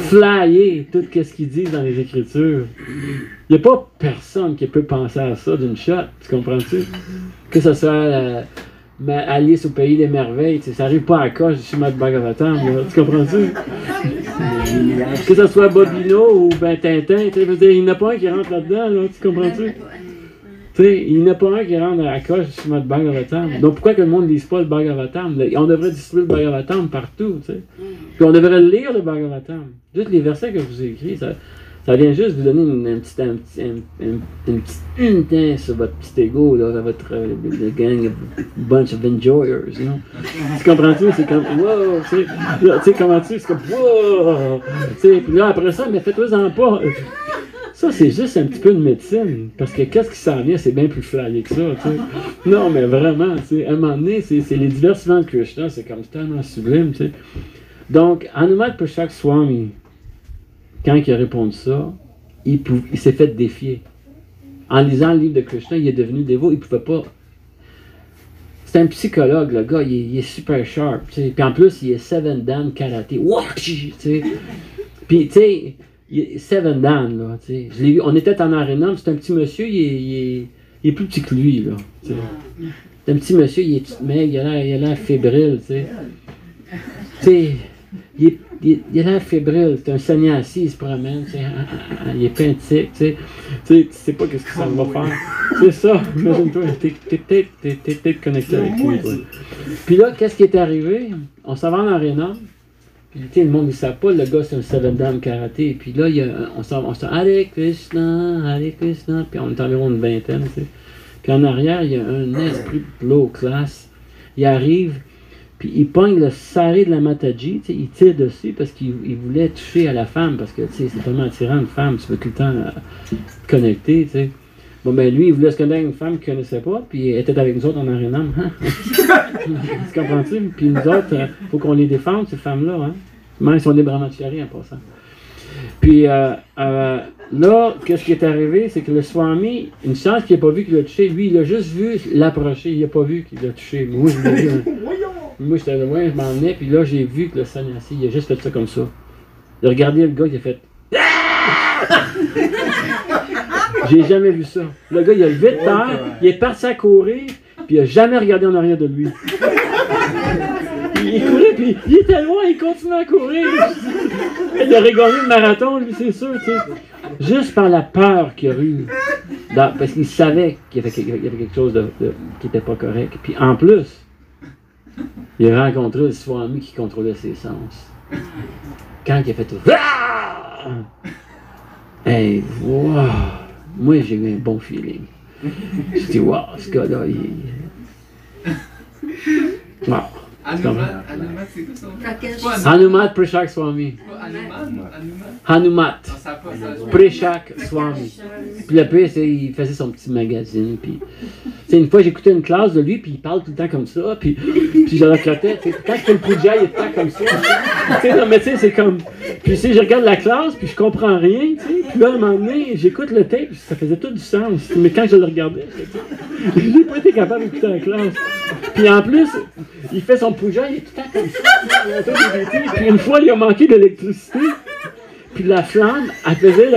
flyé tout ce qu'ils disent dans les Écritures. Il n'y a pas personne qui peut penser à ça d'une shot, tu comprends-tu? Que ce soit Alice au pays des merveilles, ça n'arrive pas à coche du Srimad Bhagavatam, tu comprends-tu? Que ce soit Bobino ou ben Tintin, il n'y en a pas un qui rentre là-dedans, là, tu comprends-tu? Tu sais, il n'y en a pas un qui rentre à la coche sur notre Bhagavatam. Donc pourquoi que le monde ne lise pas le Bhagavatam? On devrait distribuer le Bhagavatam partout, tu sais. Puis on devrait lire le Bhagavatam. Juste les versets que je vous ai écrits, ça vient juste vous donner une petite unité sur votre petit ego, là, votre gang, bunch of enjoyers, you know. Tu comprends-tu? C'est comme, wow, tu sais, comment-tu? C'est comme, wow! Tu sais, puis là, après ça, mais faites-vous-en pas. Ça, c'est juste un petit peu de médecine. Parce que qu'est-ce qui s'en vient, c'est bien plus flyé que ça, tu sais. Non, mais vraiment, tu sais, à un moment donné, c'est les divertissements de Krishna, c'est comme tellement sublime, tu sais. Donc, Hanumat Pushak Swami, quand il a répondu ça, il s'est fait défier. En lisant le livre de Krishna, il est devenu dévot, il ne pouvait pas. C'est un psychologue, le gars, il est super sharp, tu sais. Puis en plus, il est 7 Dan karaté. Tu sais. Puis, tu sais, 7 Dan, là, tu sais. Je l'ai vu, on était en aréna, c'est un petit monsieur, il est plus petit que lui, là. Tu sais. C'est un petit monsieur, il est tout maigre, il a l'air fébrile, tu sais. Tu sais, il a l'air fébrile, c'est un sannyasi, il se promène, tu sais, il est pentique, tu sais pas qu'est-ce que ça va faire. C'est ça, imagine-toi, t'es peut-être connecté avec lui. Puis là, qu'est-ce qui est arrivé? On s'en va en aréna, puis le monde ne savent pas, le gars c'est un 7 Dan karaté, puis là, on s'en Hare Krishna, puis on est environ une vingtaine, tu sais. Puis en arrière, il y a un esprit low class, il arrive, puis il pogne le saré de la Mataji, tu sais, il tire dessus parce qu'il voulait toucher à la femme, parce que tu sais, c'est tellement attirant une femme, tu veux tout le temps te connecter, tu sais. Bon ben lui, il voulait se connecter avec une femme qu'il ne connaissait pas, puis elle était avec nous autres en arénam. Tu comprends-tu? Puis nous autres, il faut qu'on les défende, ces femmes-là, hein. Même si on est brahmachari en passant. Puis là, qu'est-ce qui est arrivé, c'est que le Swami, une chance qu'il n'a pas vu qu'il l'a touché, lui, il a juste vu l'approcher, il n'a pas vu qu'il l'a touché. Moi, je l'ai vu. Moi, j'étais loin, je m'en venais, puis là, j'ai vu que le sannyasi, il a juste fait ça comme ça. Il a regardé le gars, il a fait. J'ai jamais vu ça. Le gars, il a levé de terre, il est parti à courir, puis il n'a jamais regardé en arrière de lui. Il courait, puis il était loin, il continuait à courir. Il aurait gagné le marathon, lui, c'est sûr, tu sais. Juste par la peur qu'il a eue. Parce qu'il savait qu'il y avait quelque chose qui n'était pas correct. Puis en plus, il a rencontré le Swami qui contrôlait ses sens. Quand il a fait tout. Hey, wow! Moi, j'ai eu un bon feeling. J'ai dit, wow, ce gars-là, il. Wow! Hanumat, c'est quoi son nom? Hanumat Prishak Swami. Hanumat Prishak Swami. Puis le pire, il faisait son petit magazine. Puis, une fois, j'écoutais une classe de lui, puis il parle tout le temps comme ça. Puis je le clatais. Quand je fais le puja, il est tout le temps comme ça. Non, mais tu sais, c'est comme. Puis je regarde la classe, puis je comprends rien. Puis là, à un moment donné, j'écoute le tape, ça faisait tout du sens. Mais quand je le regardais, j'ai pas été capable d'écouter la classe. Puis en plus, il fait son puja, il est tout le temps comme ça. Puis une fois, il a manqué d'électricité. Puis la flamme, elle faisait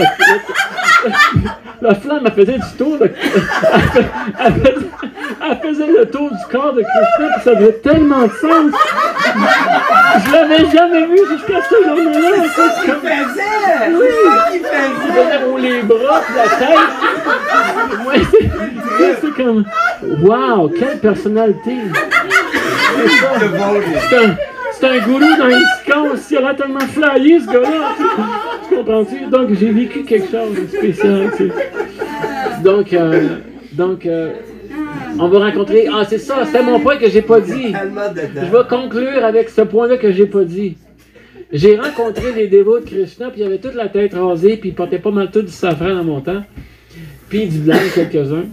la flamme, elle faisait du tour de... Elle faisait le tour du corps de Krishna, puis ça faisait tellement de sens. Je l'avais jamais vu jusqu'à ce jour-là. C'est comme... Oui, il faisait rouler les bras, puis la tête. Ouais, c'est comme... Wow, quelle personnalité! C'est un gourou dans l'ISKCON aussi, il a l'air tellement flyé ce gars-là. Tu comprends-tu? Donc j'ai vécu quelque chose de spécial. Tu sais. Donc, on va rencontrer. Ah, c'est ça, c'était mon point que j'ai pas dit. Je vais conclure avec ce point-là que j'ai pas dit. J'ai rencontré des dévots de Krishna, puis ils avaient toute la tête rasée, puis ils portaient pas mal tout du safran dans mon temps, puis du blanc, quelques-uns.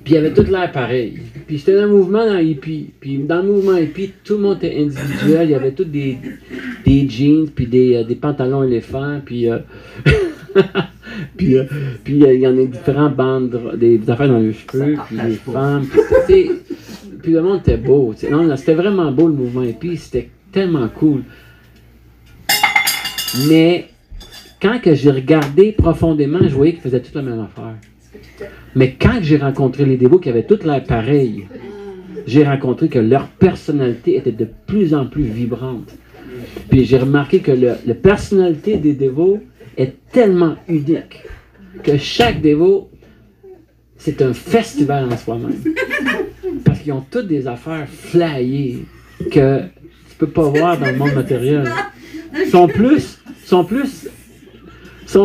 Puis il y avait tout l'air pareil. Puis c'était un mouvement dans hippie. Puis dans le mouvement hippie, tout le monde était individuel. Il y avait tous des jeans, puis des pantalons éléphants. Puis puis il y en a différentes bandes, des affaires dans les cheveux, puis les femmes. Puis le monde était beau. Non, c'était vraiment beau le mouvement hippie. C'était tellement cool. Mais quand que j'ai regardé profondément, je voyais qu'ils faisaient toute la même affaire. Mais quand j'ai rencontré les dévots qui avaient toute l'air pareil, j'ai rencontré que leur personnalité était de plus en plus vibrante. Puis j'ai remarqué que la personnalité des dévots est tellement unique que chaque dévot c'est un festival en soi-même. Parce qu'ils ont toutes des affaires flyées que tu peux pas voir dans le monde matériel. Ils sont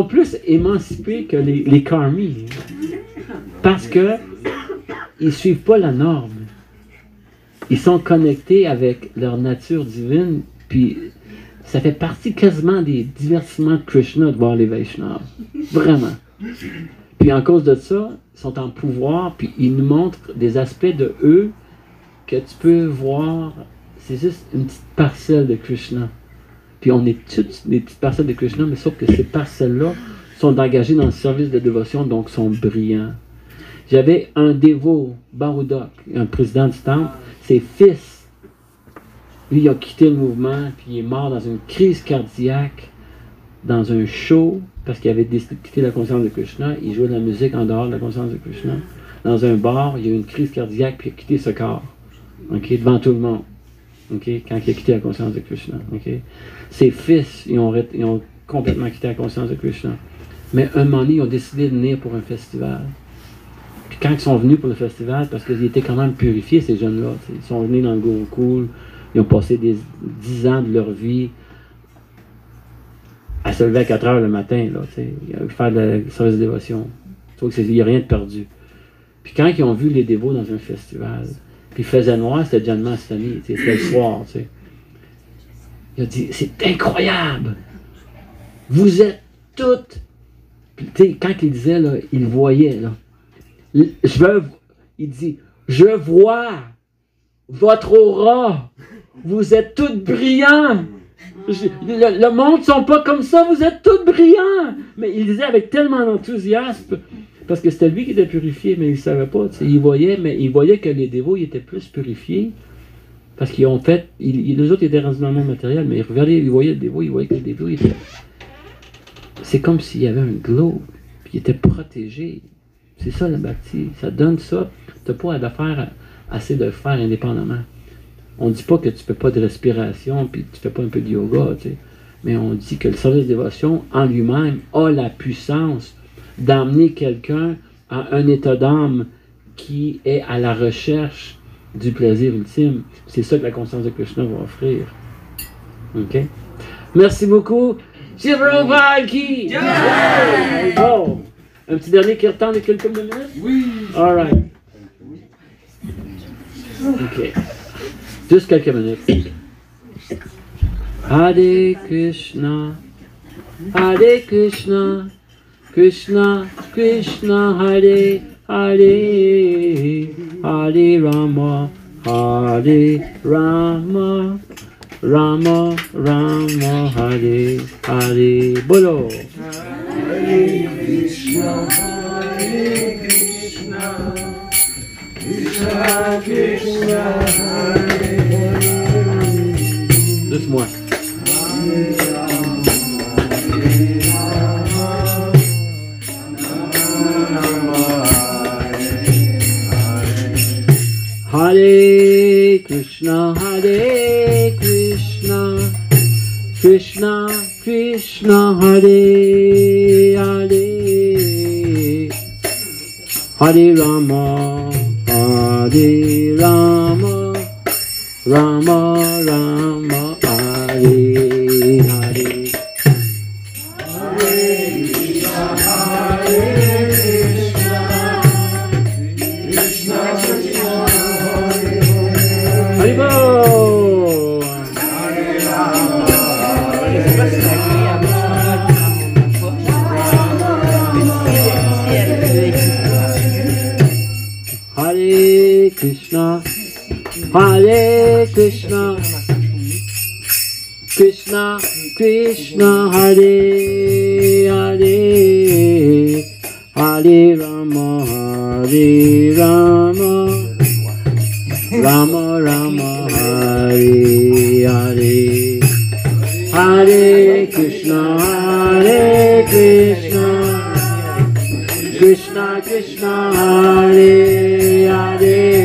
plus émancipés que les karmis. Parce que ils suivent pas la norme. Ils sont connectés avec leur nature divine, puis ça fait partie quasiment des divertissements de Krishna de voir les Vaishnavas. Vraiment. Puis en cause de ça, ils sont en pouvoir, puis ils nous montrent des aspects de eux que tu peux voir. C'est juste une petite parcelle de Krishna. Puis on est toutes des petites parcelles de Krishna, mais sauf que ces parcelles-là sont engagées dans le service de dévotion, donc sont brillants. J'avais un dévot, Barudak, un président du temple, ses fils. Lui, il a quitté le mouvement, puis il est mort dans une crise cardiaque, dans un show, parce qu'il avait décidé de quitter la conscience de Krishna. Il jouait de la musique en dehors de la conscience de Krishna. Dans un bar, il y a eu une crise cardiaque, puis il a quitté ce corps. Okay, devant tout le monde. Okay, quand il a quitté la conscience de Krishna. Okay. Ses fils, ils ont complètement quitté la conscience de Krishna. Mais un moment donné, ils ont décidé de venir pour un festival. Puis quand ils sont venus pour le festival, parce qu'ils étaient quand même purifiés, ces jeunes-là, ils sont venus dans le Gurukul, ils ont passé 10 ans de leur vie à se lever à 4 heures le matin, là, faire le service de dévotion. Il n'y a rien de perdu. Puis quand ils ont vu les dévots dans un festival, puis il faisait noir, c'était Janmashtami, c'était le soir, il a dit, c'est incroyable! Vous êtes toutes... Puis quand il disait, là, il voyait, là, il dit, je vois votre aura, vous êtes toutes brillants. Le monde ne sont pas comme ça, vous êtes toutes brillants. Mais il disait avec tellement d'enthousiasme, parce que c'était lui qui était purifié, mais il ne savait pas. Il voyait, mais il voyait que les dévots ils étaient plus purifiés, parce qu'ils ont fait, les autres étaient rendus dans le monde matériel, mais regardez, il voyait le dévot, il voyait que les dévots étaient... C'est comme s'il y avait un globe, puis il était protégé. C'est ça le bhakti, ça donne ça. Tu n'as pas à faire assez de le faire indépendamment. On ne dit pas que tu ne fais pas de respiration, puis tu ne fais pas un peu de yoga, tu sais. Mais on dit que le service de dévotion en lui-même a la puissance d'amener quelqu'un à un état d'âme qui est à la recherche du plaisir ultime. C'est ça que la conscience de Krishna va offrir. OK? Merci beaucoup. Shiv Prabhupada ki jai! Bon. Un petit dernier qui retend de quelques minutes? Oui! All right. OK. Juste quelques minutes. Hare Krishna, Hare Krishna, Krishna Krishna, Hare Hare, Hare Rama, Hare Rama, Rama Rama, Hare Hare. Bolo. Hare Krishna, Hare Krishna, Krishna Krishna, Hare Hare. Douce-moi. Hare Krishna, Hare Krishna, Krishna Krishna, Hare Hare, Hare Rama, Hare Rama, Rama Rama, Hare Hare. Hare Krishna, Hare Krishna, Krishna Krishna, Hare Hare, Hare Rama, Hare Rama, Rama Rama, Hare Hare. Hare Krishna, Hare Krishna, Krishna Krishna, Hare Hare,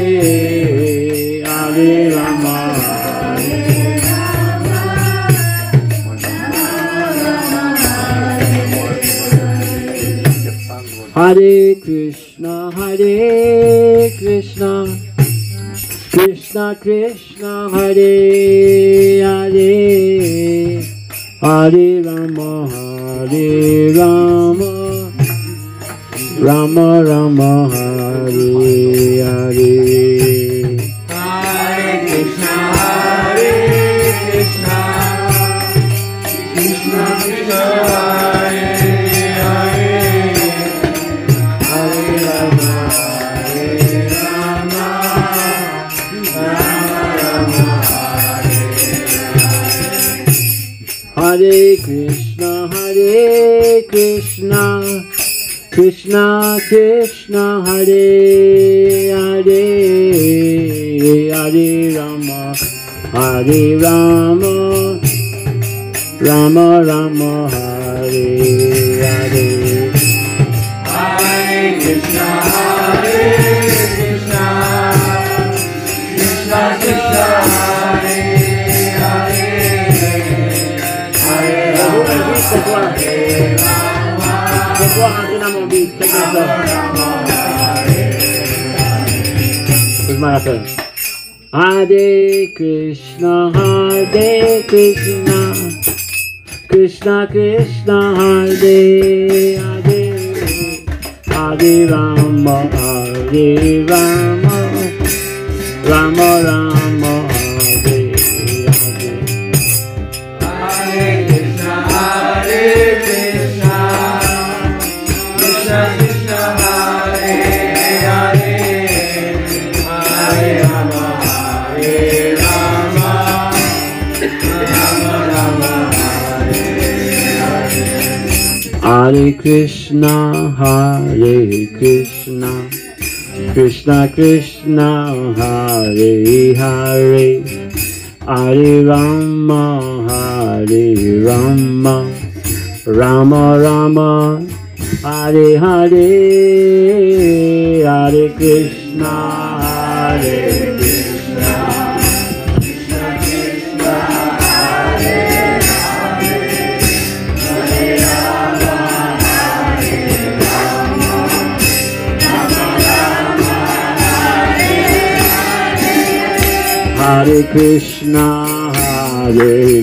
Hare Rama, Hare Hare Krishna, Krishna Krishna, Hare Hare, Hare Rama, Rama Rama, Hare Hare. Hare Krishna, Krishna Krishna, Hare Hare, Hare Rama, Rama Rama, Hare Krishna, Krishna Krishna, Hare Hare, Hare Rama, Rama Rama, Hare Hare. Hare Krishna, Krishna Krishna, Hare Hare, Hare Rama, C'est toi rentrer dans mon beat, c'est comme ça. Je m'en rappelle. Hare Krishna, Krishna Krishna, Hare Hare, Hare Rama, Rama Rama, Hare Hare. Hare Krishna, Krishna Krishna, Hare Hare, Hare Rama, Rama Rama, Hare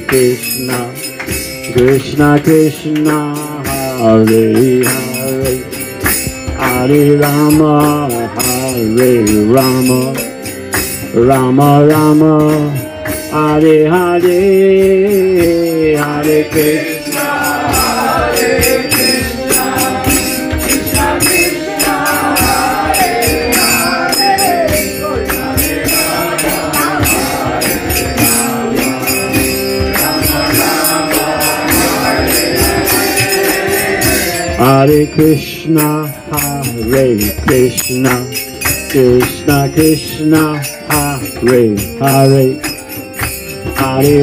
Krishna, Krishna Krishna, Hare Hare, Hare Rama, Rama Rama, Hare Hare, Hare Krishna, Hare Krishna, Krishna Krishna, Hare Hare, Hare Rama, Rama Rama, Hare Hare, Hare Krishna. Hare Krishna, Krishna Krishna, Hare Hare, Hare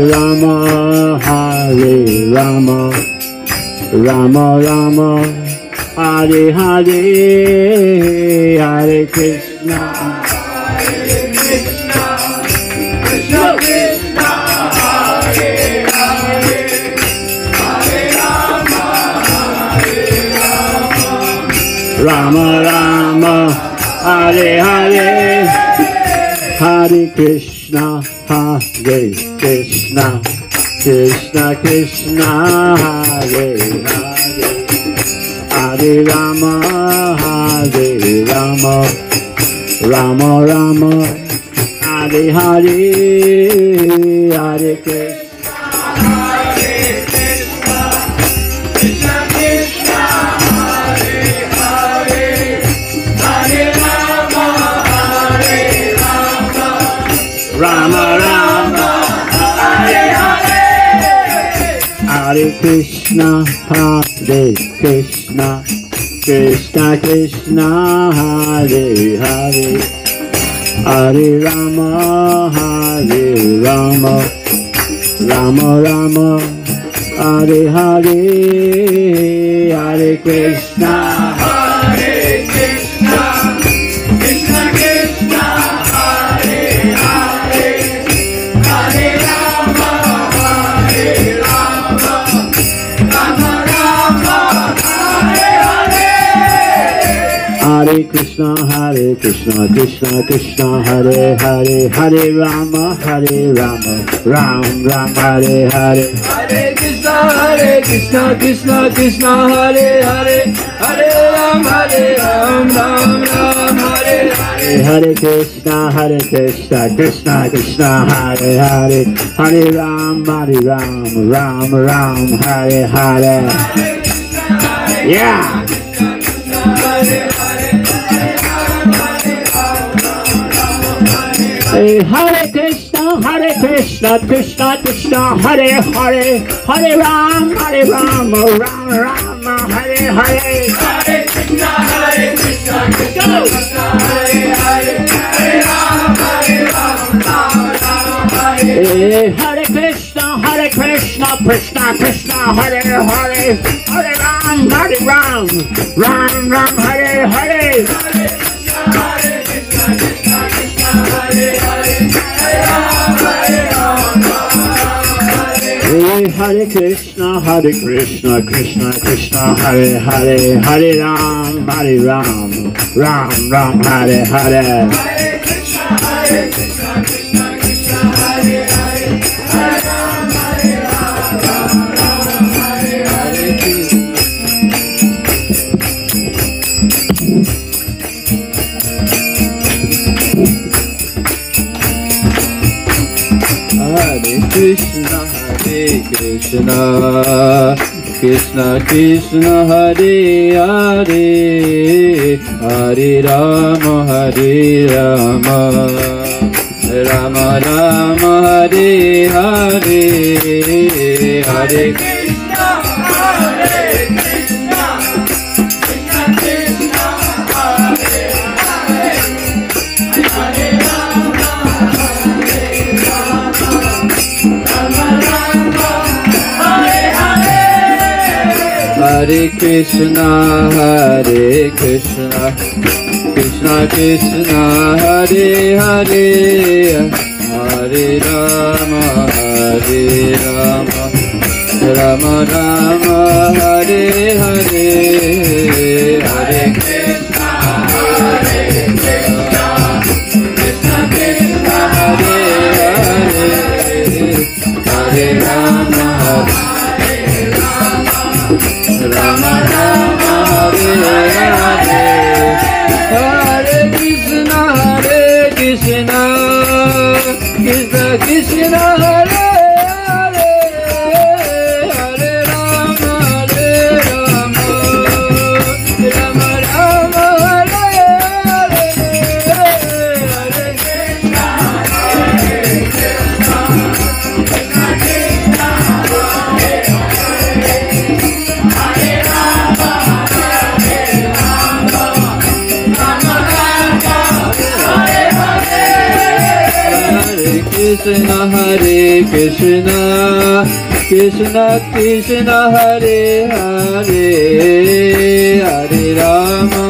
Rama, Rama Rama, Hare Hare, Hare Krishna. Rama Rama, Hare Hare, Hare Krishna, Krishna Krishna, Hare Hare, Hare Rama, Rama Rama, Hare Hare, Hare Krishna. Rama Rama, Hare Hare, Hare Krishna, Krishna Krishna, Hare Hare, Hare Rama, Rama Rama, Hare Hare, Hare Krishna. Krishna, Krishna Krishna, Hare Hare, Hare Rama, Ram Ram, Hare Hare. Hare Krishna, Krishna Krishna, Hare Hare, Hare Ram, Ram Ram, Hare Hare. Hare Krishna, Krishna Krishna, Hare Hare, Hare Ram, Ram Ram, Hare Hare. Yeah. Hare Krishna, Krishna Krishna, Hare Hare, Hare Ram, Ram Ram, Hare Hare. Hare Krishna, Krishna Krishna, Hare Hare, Hare Ram, Ram Hare. Hare Krishna, Krishna Krishna, Hare Hare, Hare Ram, Ram Ram, Hare Hare. Hare Krishna, Krishna Krishna, Hare Hare, Hare Ram, Ram Ram, Hare Hare. Hare Krishna, Krishna Krishna, Hare Hare, Hare Ram, Ram Hare Hare. Krishna, Krishna Krishna, Hare Hare, Hare Rama, Rama Rama, Hare Hare, Hare Krishna, Hare Krishna, Krishna Krishna, Hare Hare, Hare Rama, Hare Rama, Rama Rama, Hare Hare. Hare Krishna, Krishna Krishna, Hare Hare, Hare Rama, Rama Rama, Hare Hare, Hare Krishna, Hare Krishna, Krishna Krishna, Hare Hare, Hare Rama, Rama Rama, Hare Hare. Hare Krishna, Krishna Krishna, Hare Hare, Hare Rama, Rama Rama, Hare Hare, Hare Krishna, Hare Krishna, Krishna Krishna, Hare Hare, Hare Rama, Rama Rama, Hare Hare. Hare Krishna, Krishna Krishna, Hare Hare, Hare Rama,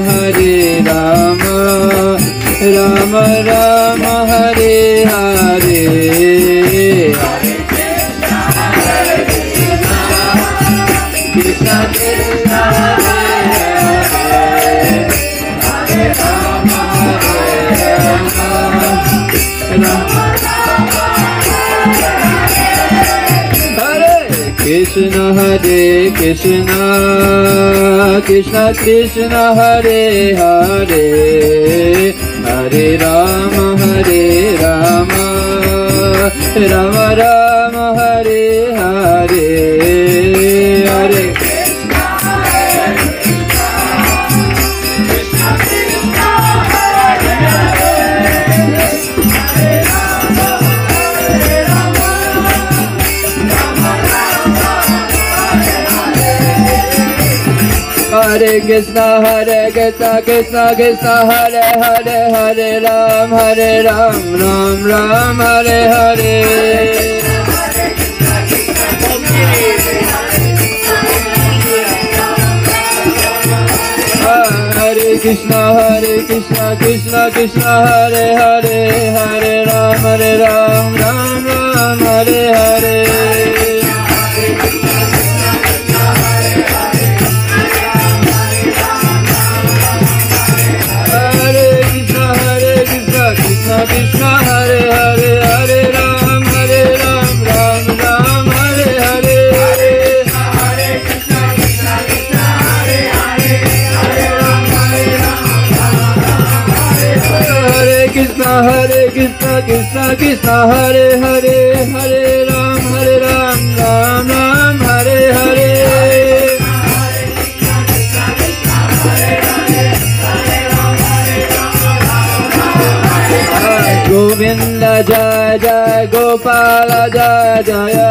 Rama Rama, Hare Hare, Hare Krishna, Hare Krishna, Krishna Krishna, Hare Hare, Hare Rama, Rama Krishna, Krishna Krishna, Hare Hare, Hare Rama, Rama Rama, Hare Hare, Hare Krishna, Hare Krishna, Krishna Krishna, Hare Hare, Hare Rama, Rama Rama, Hare Krishna, Krishna Krishna, Hare Hare, Hare Ram, Ram Ram, Hare Hare. Hare Krishna, Krishna Krishna, Hare Hare, Hare Ram, Ram Ram, Hare Hare. Hare Krishna, Krishna Krishna Hare Hare Hare Ram Ram Ram Hare Hare Govinda Jaya Jaya Gopala Jaya Jaya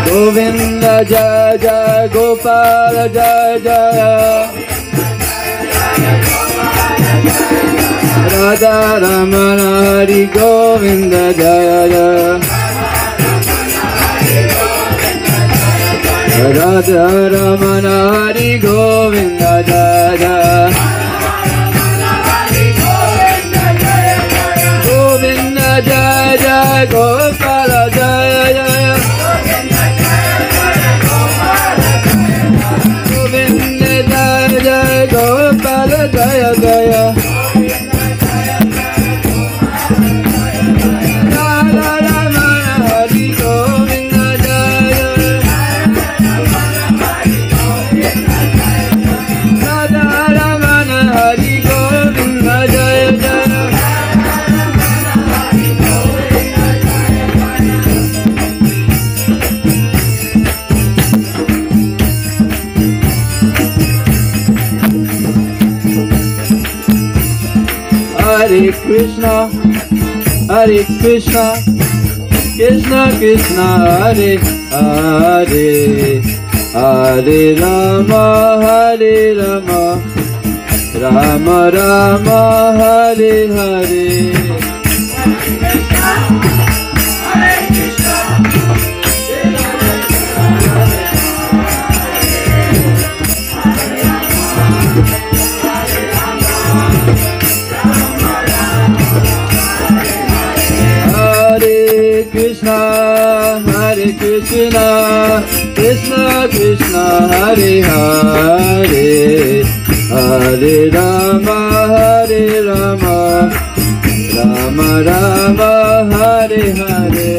Govinda Jaya Jaya Gopala Jaya Jaya Radha Ramana Hari Govinda Jaya Jaya Radha Ramana Hari Govinda Jaya Jaya Govinda Jaya Jaya Gopala Jaya Jaya Govinda Jaya Jaya Gopala Jaya Jaya Radha Ramana Hari Govinda Jaya Radha Ramana Hari Govinda Jaya Jaya Hare Krishna Krishna Krishna Hare Hare Hare Rama Rama Rama Hare Hare Krishna Krishna Krishna Hare Hare Hare Rama Rama Rama Hare Hare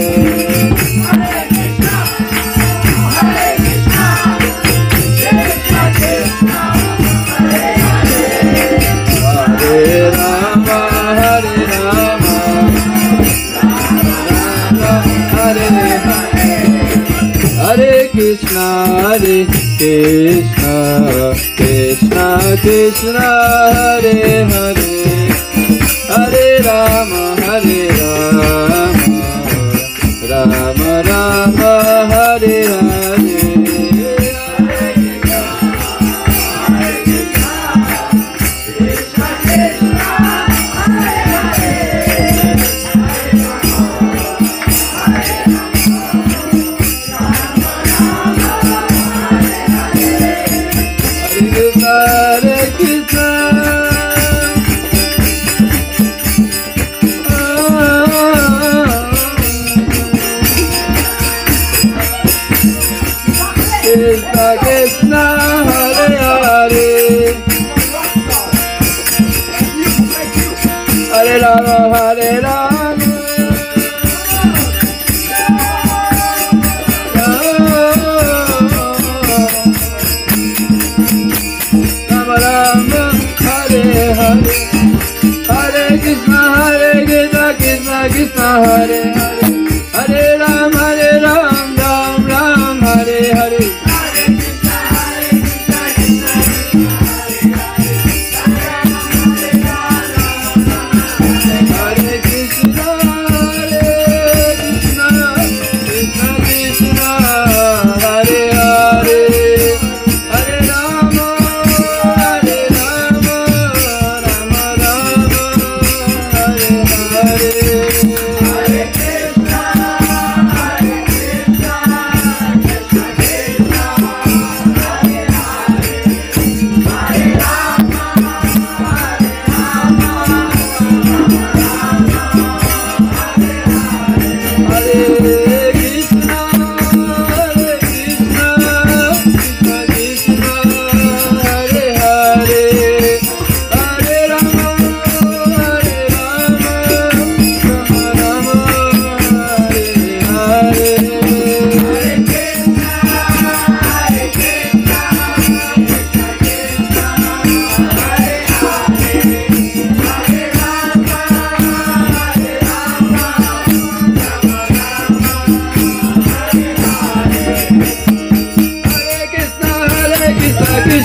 Hare Rama Hare Krishna Krishna Krishna Hare Hare Hare Rama Rama Rama Hare Hare Krishna Hare Hare Hare Rama Hare Rama Rama Rama Hare Hare Hare Krishna Krishna Krishna Hare Hare Hare Ram Ram Ram Hare Hare Hare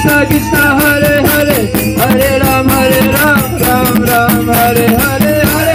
Krishna Krishna Hare Hare Hare Ram Ram Ram Hare Hare Hare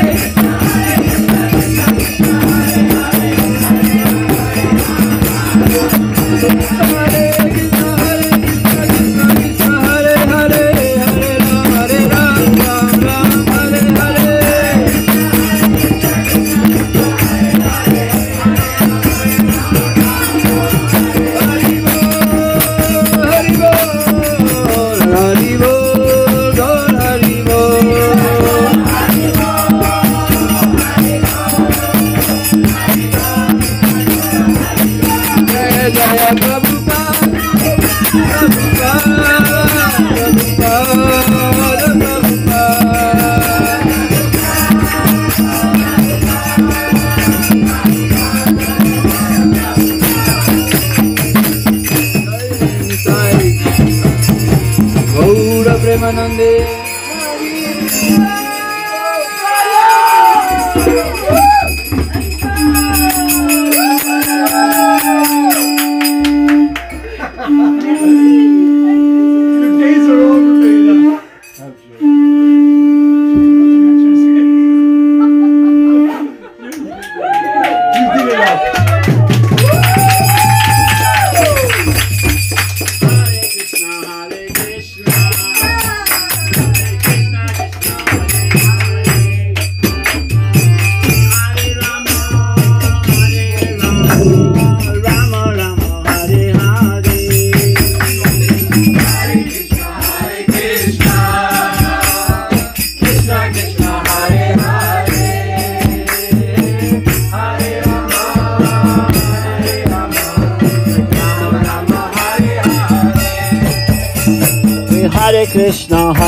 Premanande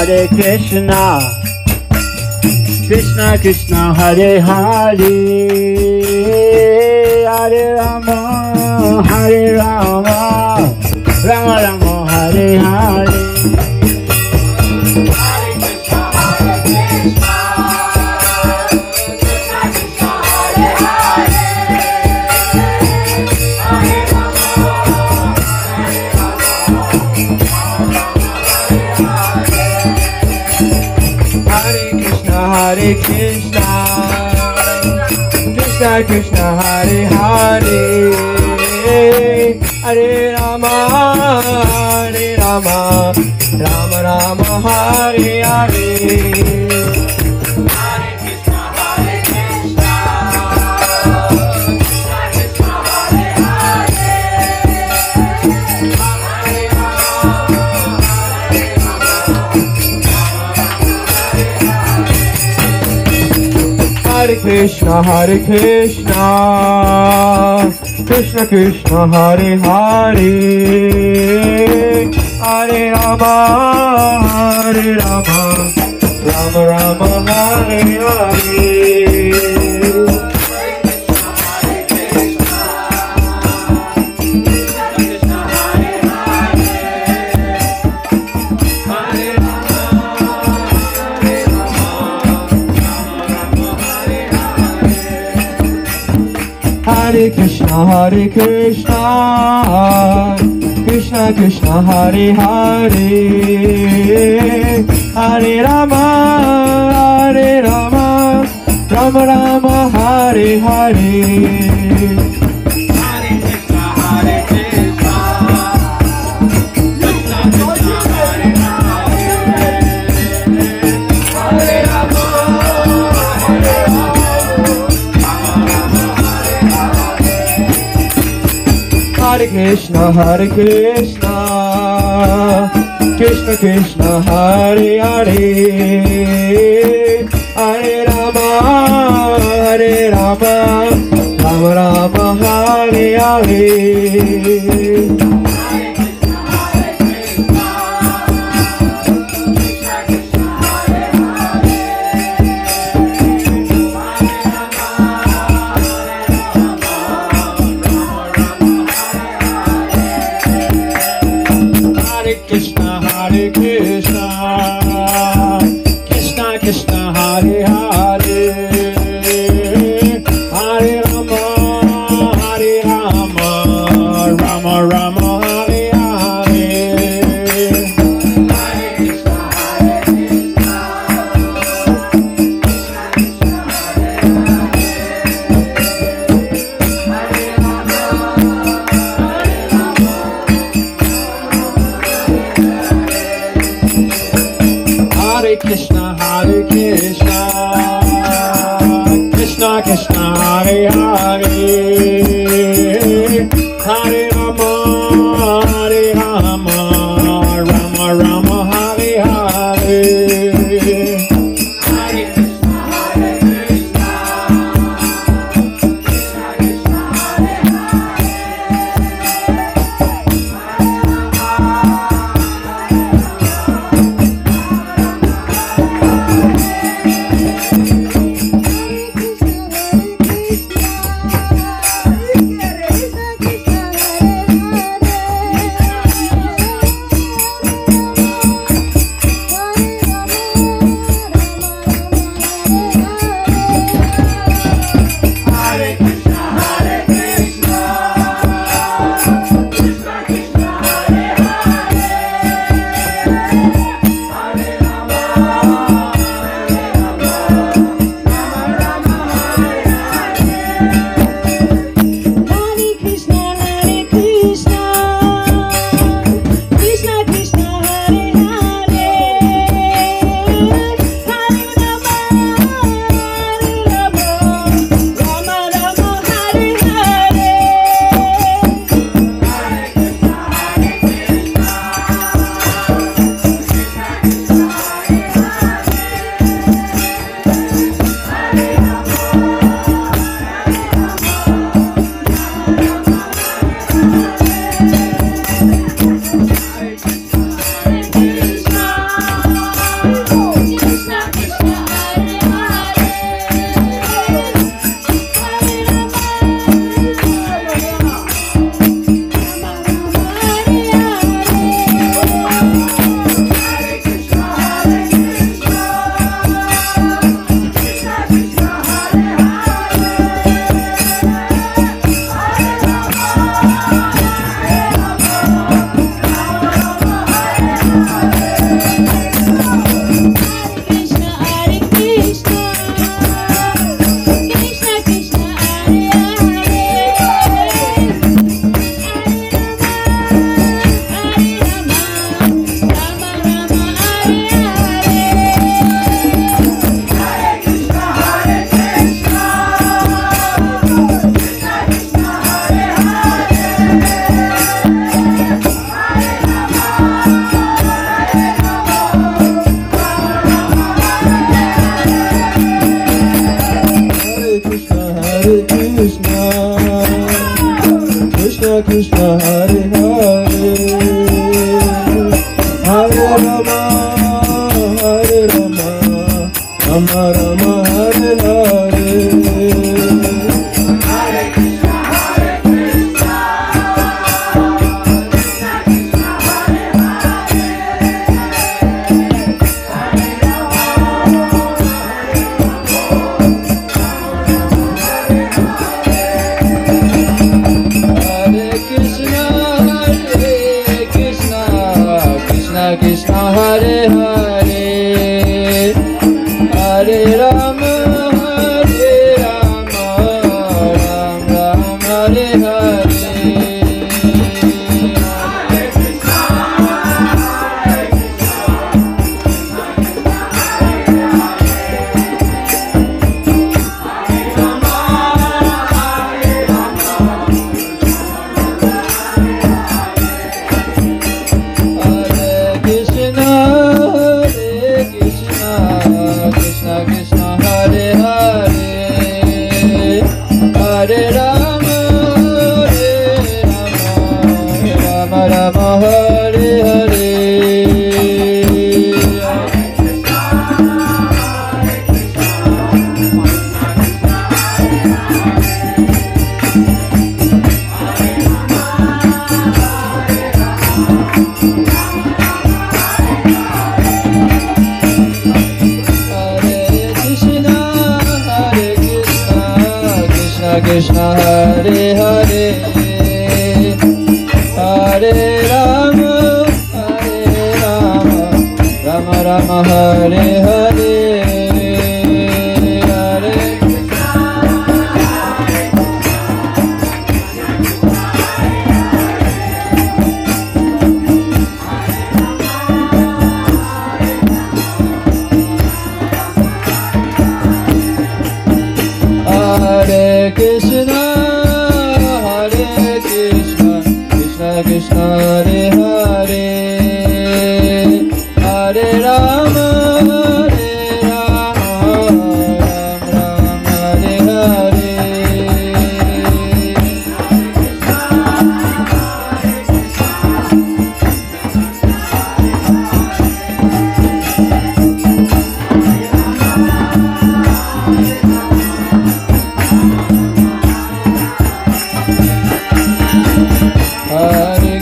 Hare Krishna Krishna Krishna Hare Hare Hare Rama Rama Rama Hare Hare Hare Krishna, Krishna Krishna Hare Hare, Hare Rama, Rama Rama Hare Hare. Hare Krishna, Krishna Krishna Hare Hare, Hare Rama, Rama Rama Hare Hare. Hare Krishna, Krishna Krishna Hare Hare, Hare Rama, Rama Rama Hare Hare. Hare Krishna, Krishna Krishna Hare Hare, Hare Rama, Rama Rama Hare Hare. Krishna Krishna Hare Hare, Hare Rama, Hare Hare, Hare Rama, Hare Rama, Rama Rama, Hare Hare. Hare Krishna, Hare Krishna, Krishna Krishna, Hare Hare, Hare Krishna, Hare Krishna, Krishna Krishna, Hare Hare, Hare Rama, Hare Rama, Rama Rama, Hare Hare. Hare Krishna, Hare Krishna, Krishna Krishna, Hare Hare, Hare Rama, Rama Rama, Hare Hare. Krishna, Hare Hare, Hare Rama, Hare Rama, Rama Rama, Hare Hare. Hare Krishna, Hare Krishna, Krishna Krishna, Hare Hare, Hare Rama, Krishna Krishna, Hare Hare, Hare Rama, Hare Rama, Rama Rama, Hare Hare. Hare Krishna, Hare Krishna, Hare Hare, Hare Rama, Hare Rama, Rama Rama, Hare Hare, Hare Hare Krishna, Krishna Krishna, Hare Hare, Hare Rama, Ram Ram, Hare Hare.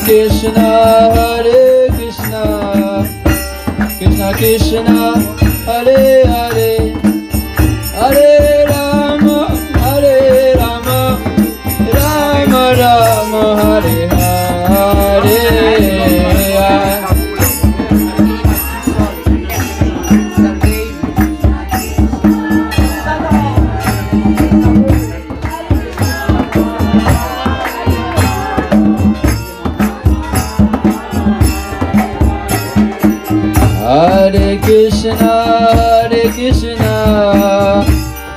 Krishna, Hare Krishna, Krishna Krishna, Hare Hare, Hare Rama, Rama Rama, Hare Hare. Hare Krishna,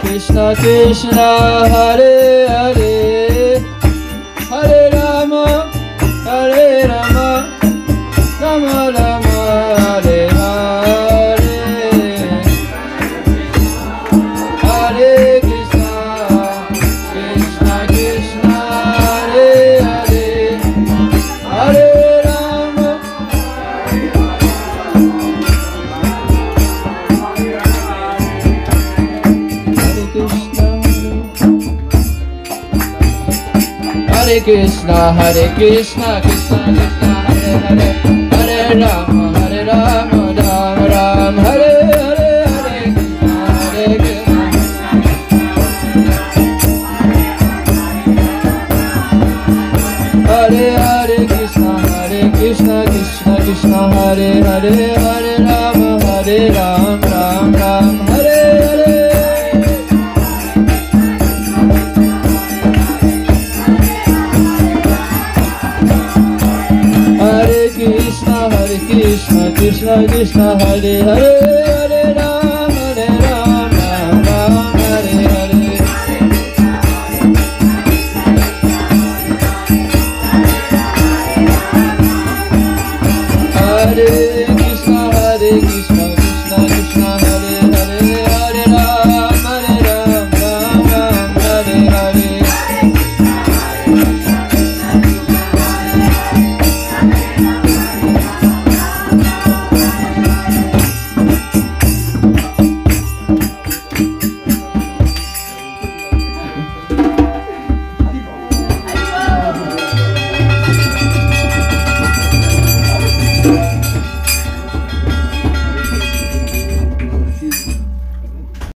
Krishna Krishna, Hare Hare, Hare Rama, Rama Rama, Hare Hare. Hare Krishna, Krishna Krishna, Hare Hare, Hare Rama. Hare Krishna, Krishna Krishna, Hare Hare, Hare Rama, Rama Rama, Hare Hare, Hare Krishna, Hare Krishna, Krishna Krishna, Hare Hare, Hare Rama, Ram, Hare Hare. Hare Krishna, Krishna Krishna, Hare Hare.